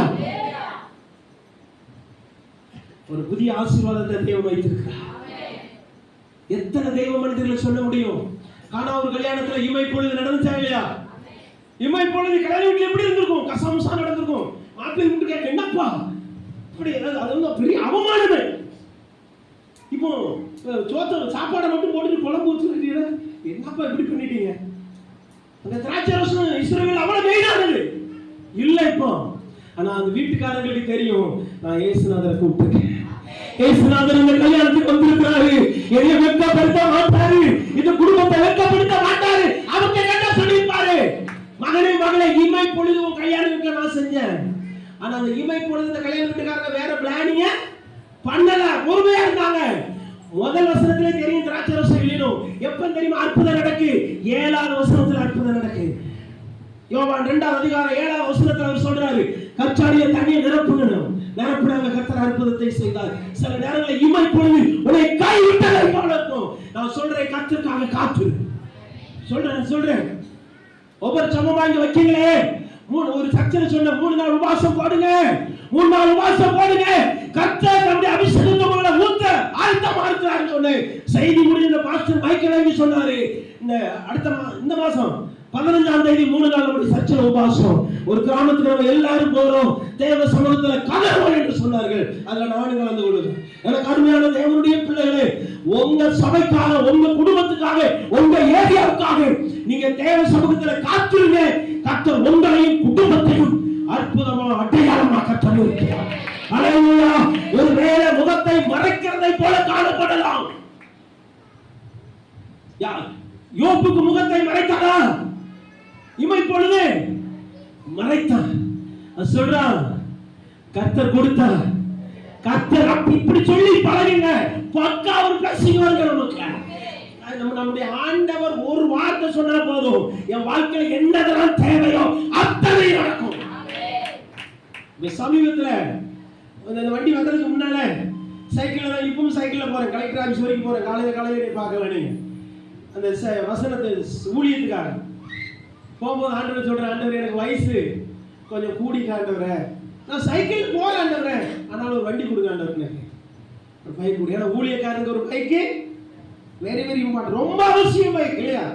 ஒரு புதிய ஆசீர்வாதத்தை தேவன் வைத்திருக்கிறார். எத்தனை தெய்வ மனிதர்களை சொல்ல முடியும்? ஆனா ஒரு கல்யாணத்துல இமை பொழுது நடந்துச்சா இல்லையா? இமை பொழுது கல்யாண வீட்டுல எப்படி இருந்திருக்கும்? கசமுசா நடந்திருக்கும். மாப்பிள்ளை வீட்டு கேட்க, என்னப்பா அப்படி? அது வந்து பெரிய அவமானமே. இப்போ சாப்பாடை மட்டும் போட்டு குழம்பு வச்சுருக்கீங்க, என்னப்பா இப்படி பண்ணிட்டீங்க? அந்த திராட்சை ரசம் இஸ்ரவேல் அவ்வளவு மெயினானது இல்ல இப்போ. ஆனா அந்த வீட்டுக்காரங்களுக்கு தெரியும், நான் இயேசுநாதரை கூப்பிட்டுருக்கேன். இயேசுநாதர் இந்த கல்யாணத்துக்கு வந்திருக்கிறாரு, என்னை வெட்கப்படுத்த மாட்டாரு, இந்த குடும்பத்தை வெட்கப்படுத்த மாட்டாரு. அவங்க என்ன சொல்லியிருப்பாரு? மகனே மகளே, இமை பொழுது உன் கல்யாணம் வீட்டுல நான் செஞ்சேன். ஆனா அந்த இமை பொழுது இந்த கல்யாண வீட்டுக்காரங்க வேற பிளானிங்க பண்ணல, பொறுமையா இருந்தாங்க. முதல் வசனத்திலே தெரியும் திராட்சை ரசம் இல்லையும். எப்ப தெரியுமா அற்புதம் நடக்கு? 7வது வசனத்துல அற்புதம் நடக்கு. யோவான் 2வது அதிகாரம் 7வது வசனத்துல அவர் சொல்றாரு, கற்சாடிய தண்ணியை நிரப்புங்கணும். நிரப்புனாங்க, கர்த்தர் அற்புதத்தை செய்தார். சில நேரங்களில் இமை பொழுது உன்னை கைவிட்டதை போல இருக்கும். நான் சொல்றேன், கர்த்தருக்காக காத்து. சொல்றேன் ஒவ்வொரு சமமா இங்க வைக்கீங்களே, ஒரு சர்ச்சையில சொன்ன 3 நாள் உபவாசம் போடுங்க, 3 நாள் உபவாசம் போடுங்க. கர்த்தர் தம்முடைய அபிஷேகத்தை உங்களை ஊத்த ஆயத்தமா இருக்கிறாருன்னு சொன்னேன். செய்தி முடிஞ்ச பாஸ்டர் மைக்கேல் வாங்கி சொன்னாரு, இந்த மாசம் 15ஆம் தேதி 3 நாள் நம்முடைய சர்ச்சையில உபவாசம். ஒரு கிராமத்துக்கு நம்ம எல்லாரும் போறோம், தேவ சமூகத்துல கதறுவோம் என்று சொன்னார்கள். அதுல நானும் கலந்து கொள்ளுகிறேன். எனக்கு அருமையான தேவனுடைய பிள்ளைகளே, உங்க சபைக்காக, உங்க குடும்பத்துக்காக, உங்க ஏரியாவுக்காக நீங்க தேவ சமூகத்துல காத்துருங்க. கர்த்தர் உங்களையும் குடும்பத்தையும் அற்புதமா அடையாளமா கர்த்தர் இருக்கிறார். அல்லேலூயா. ஒருவேளை முகத்தை மறைக்கிறதை போல காணப்படலாம். யோபுக்கு முகத்தை மறைத்தாரா? இமை பொழுது மறைத்தான். சொல்றான், கர்த்தர் கொடுத்தார். கர்த்தர் இப்படி சொல்லி பழகுங்க, பக்கா ஒரு பிளஸிங் வருங்க நமக்கு. நம்முடைய ஆண்டவர் ஒரு வார்த்தை சொன்னா போதும், என் வாழ்க்கையில என்னதெல்லாம் தேவையோ அத்தனை நடக்கும். சமீபத்துல அந்த வண்டி வந்ததுக்கு முன்னால சைக்கிள்ல தான், இப்பவும் சைக்கிள்ல போறேன், கலெக்டர் ஆபீஸ் வரைக்கும் போறேன். காலையில பார்க்கலாம் நீங்க அந்த வசனத்தை ஊழியத்துக்காக போகும்போது ஆண்டவர் சொல்ற, ஆண்டவர் எனக்கு வயசு கொஞ்சம் கூடிக்க ஆண்டவரே, நான் சைக்கிள் போறேன் ஆண்டவரே, ஆனாலும் ஒரு வண்டி கொடுங்க ஆண்டவர், எனக்கு ஒரு பைக் கொடுங்க. ஏன்னா ஊழியக்காரங்க ஒரு பைக்கு வெரி வெரி இம்பார்ட்டன்ட், ரொம்ப அவசியம் பைக் இல்லையா?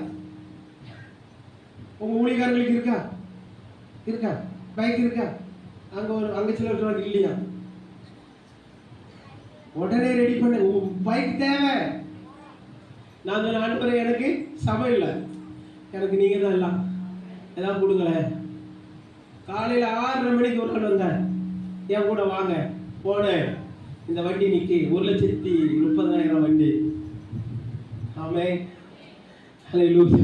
உங்க ஊழியக்காரங்களுக்கு இருக்கா பைக் இருக்கா? அங்க சில சொல்றாங்க இல்லையா, உடனே ரெடி பண்ண, பைக் தேவை. நான் சொன்ன, ஆண்டவரே எனக்கு சபை இல்லை, எனக்கு நீங்க தான் எல்லாம் எல்லாம் கொடுங்களேன். காலையில 6:30 மணிக்கு ஒரு நாள் வந்தேன், என் கூட வாங்க போனேன். இந்த வண்டி நிக்கி 1,30,000 வண்டி. ஆமென், ஹல்லேலூயா.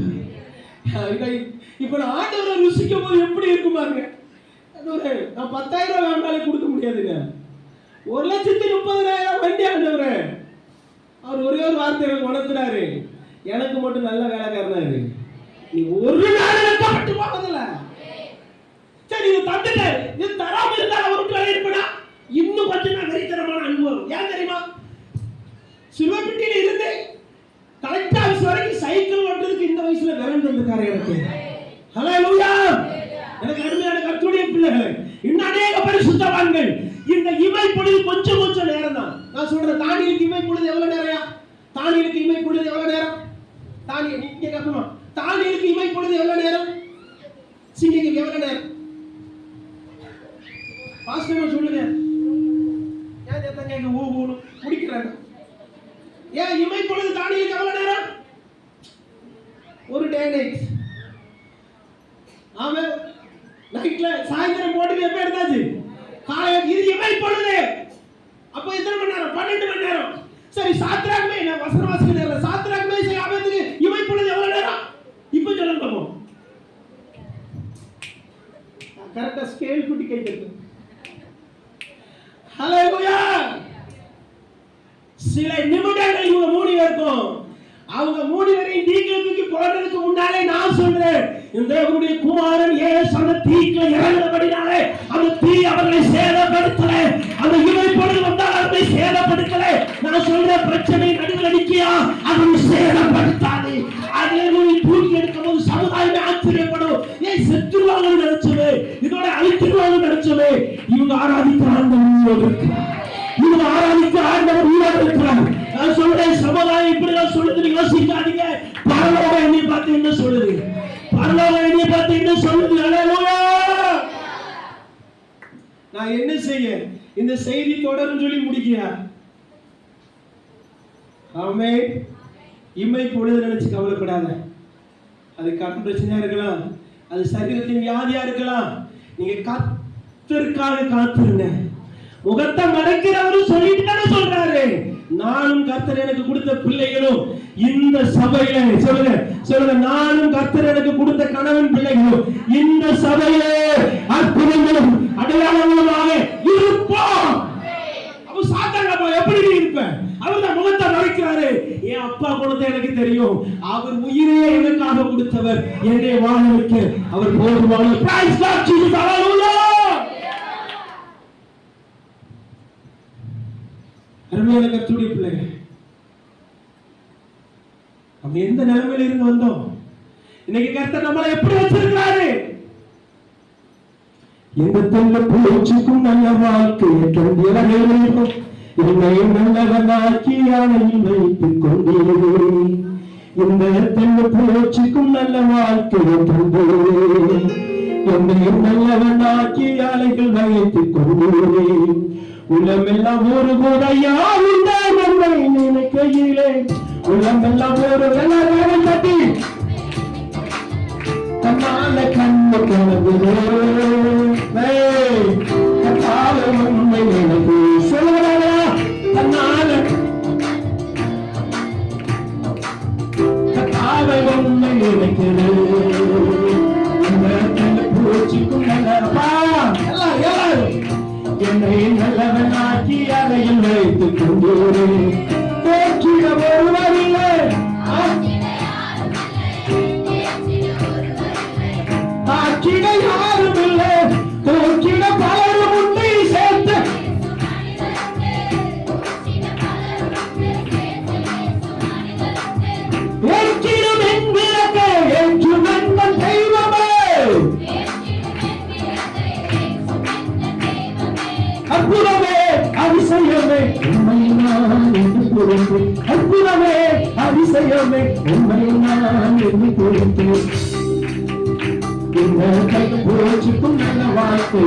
இப்ப நான் ஆண்டவரை ருசிக்கும் போது எப்படி இருக்கும் பாருங்க. நான் 10,000 வேண்டாலே கொடுக்க முடியாதுங்க. 1,30,000 வண்டி ஆண்டவரே. அவர் ஒரே ஒரு வார்த்தை உணர்த்துறாரு, எனக்கு மட்டும் நல்ல வேலைக்காரனாரு, நீ ஒரு நாள் கஷ்டப்பட்டு போவதில்ல. சரி, இது தந்துட்டாரு, இது தராம இருந்தா அவருக்கு வேலை இருப்பா, இன்னும் கொஞ்சம் நான் வெறித்தனமான அனுபவம். ஏன் தெரியுமா? சிவபெட்டியில இருந்து கலெக்டர் ஆபீஸ் வரைக்கும் சைக்கிள் ஓட்டுறதுக்கு இந்த வயசுல வேலை தந்திருக்காரு எனக்கு. ஹல்லேலூயா. எனக்கு அருமையான கர்த்தருடைய பிள்ளைகளே, இன்னும் அநேக பரிசுத்தவான்கள் இந்த இமை பொழுது கொஞ்சம் நேரம் தான். நான் சொல்றேன், தானியலுக்கு இமை பொழுது எவ்வளவு நேரம்? தானியலுக்கு இமை பொழுது எவ்வளவு நேரம்? நீங்க கேட்கணும், தானியலுக்கு இமை பொழுது எவ்வளவு நேரம்? சிங்கிக்கு எவ்வளவு நேரம்? பாஸ்டர் சொல்லுங்க. ஏன் ஜெத்தங்க இங்க ஊ முடிக்கிறாங்க? ஏன் இமை பொழுது தானியலுக்கு எவ்வளவு நேரம்? ஒரு டே நைட். ஆமா, நைட்ல சாயந்தரம் போட்டு எப்ப எடுத்தாச்சு? காலையில. இது இமை பொழுது. அப்ப எத்தனை மணி நேரம்? 12 மணி நேரம். சரி, சாத்ராக்மே நான் வசன வாசிக்கிறேன், சாத்ராக்மே ஆபத்துக்கு இமை பொழுது எவ்வளவு நேரம்? இப்ப சொல்லுங்க பாப்போம். கரெக்ட்டா ஸ்கேல் குட்டி கேக்குது. ஹல்லேலூயா. சில நிமிடங்கள் இவங்க 3 பேருக்கும், அவங்க 3 பேரையும் தீக்குக்கு போடுறதுக்கு முன்னாலே நான் சொல்றேன், இந்த தேவனுடைய குமாரன் இயேசு அந்த தீக்குல இறங்கினபடினாலே அந்த தீ அவர்களை சேதப்படுத்தல, அந்த இமை பொழுது வந்தால் அவர்களை சேதப்படுத்தல. நான் சொல்ற பிரச்சனை நடுவில் அடிக்கியா, அதை சேதப்படுத்தாது. அதே தூக்கி எடுக்கும் போது சமுதாயமே ஆச்சரியப்படும். ஏன் செத்துருவாங்க நினைச்சவே, இதோட அழித்துருவாங்க நினைச்சவே. இவங்க ஆராதிக்கிற ஆண்டவர் இருக்கிறார், இவங்க ஆராதிக்கிற ஆண்டவர் உயிரோடு இருக்கிறார். நான் சொல்றேன், சமுதாயம் இப்படிதான் சொல்லுது, யோசிக்காதீங்க. பரலோகம் என்னை பார்த்து என்ன சொல்லுது? பரலோகம் என்னை பார்த்து என்ன சொல்லுது? அல்லேலூயா. நான் என்ன செய்ய? இந்த செய்தி தொடரும் சொல்லி முடிக்கிறார். ஆமென். இமை பொழுது நினைச்சு கவலைப்படாத. அது கடன் பிரச்சனையா இருக்கலாம், அது சரீரத்தின் வியாதியா இருக்கலாம். நீங்க கர்த்தருக்காக காத்திருங்க. முகத்தை மறைக்கிறவரும் சொல்லிட்டு தானே சொல்றாரு, நானும் கர்த்தர் எனக்கு கொடுத்த பிள்ளைகளும் இந்த சபையில சொல்லுங்க சொல்லுங்க, நானும் கர்த்தர் எனக்கு கொடுத்த கணவன் பிள்ளைகளும் இந்த சபையிலே அற்புதங்களும் அடையாளங்களுமாக இருப்போம். அப்ப சாத்தாங்க எப்படி நீ இருப்ப? அவர் தான் முகத்தை மறைக்கிறாரு. என் அப்பா குணத்தை எனக்கு தெரியும். அவர் உயிரே எனக்காக கொடுத்தவர். என்னை வாழ வைக்க அவர் போதுமானவர். Praise God Jesus. ஹalleluya. அருமையான கர்த்தருடைய பிள்ளைகள், நம்ம எந்த நிலைமையில இருந்து வந்தோம்? இன்னைக்கு கர்த்தர் நம்மளை எப்படி வச்சிருக்கிறாரு? எந்த தெல்ல பூச்சிக்கும் நல்ல வாழ்க்கையை தந்திரவேண்டும், என்னை நல்லவனாக்கி அணையில் வைத்துக் கொண்டீரே. இந்த தெல்ல பூச்சிக்கும் நல்ல வாழ்க்கையை தந்தீரே, என்னை நல்லவனாக்கி அலைகள் வைத்துக் கொண்டீரே. உலமெல்லாம் ஒரு குறையா இந்த நம்மை நினைக்கையிலே, உலமெல்லாம் ஒரு வெள்ளை தட்டி தன்னால கண்ணு கலங்குதே. கத்தால உண்மை நினைப்பு சொல்லுவாரா? தன்னால கத்தால உண்மை நினைக்கிறது. பூச்சிக்கும் நல்லப்பா எல்லாரும் என்னை நல்லவனாக்கி அறையில் வைத்துக் கொண்டே. தோற்றிட ஒருவரில்லை, ஆக்கிட யாரும் இல்லை, தோற்றிட பலரும் உன்னை சேர்த்து ஏற்றிடும் என் விளக்கை ஏற்றும் நண்பன் தெய்வமே. அற்புதமே அதிசயமே உண்மை நான் என்று பொறுத்தேன். அற்புதமே அதிசயமே உண்மை நான் என்று பொறுத்தேன். இந்த கைப்போச்சுக்கும் நல்ல வாழ்க்கை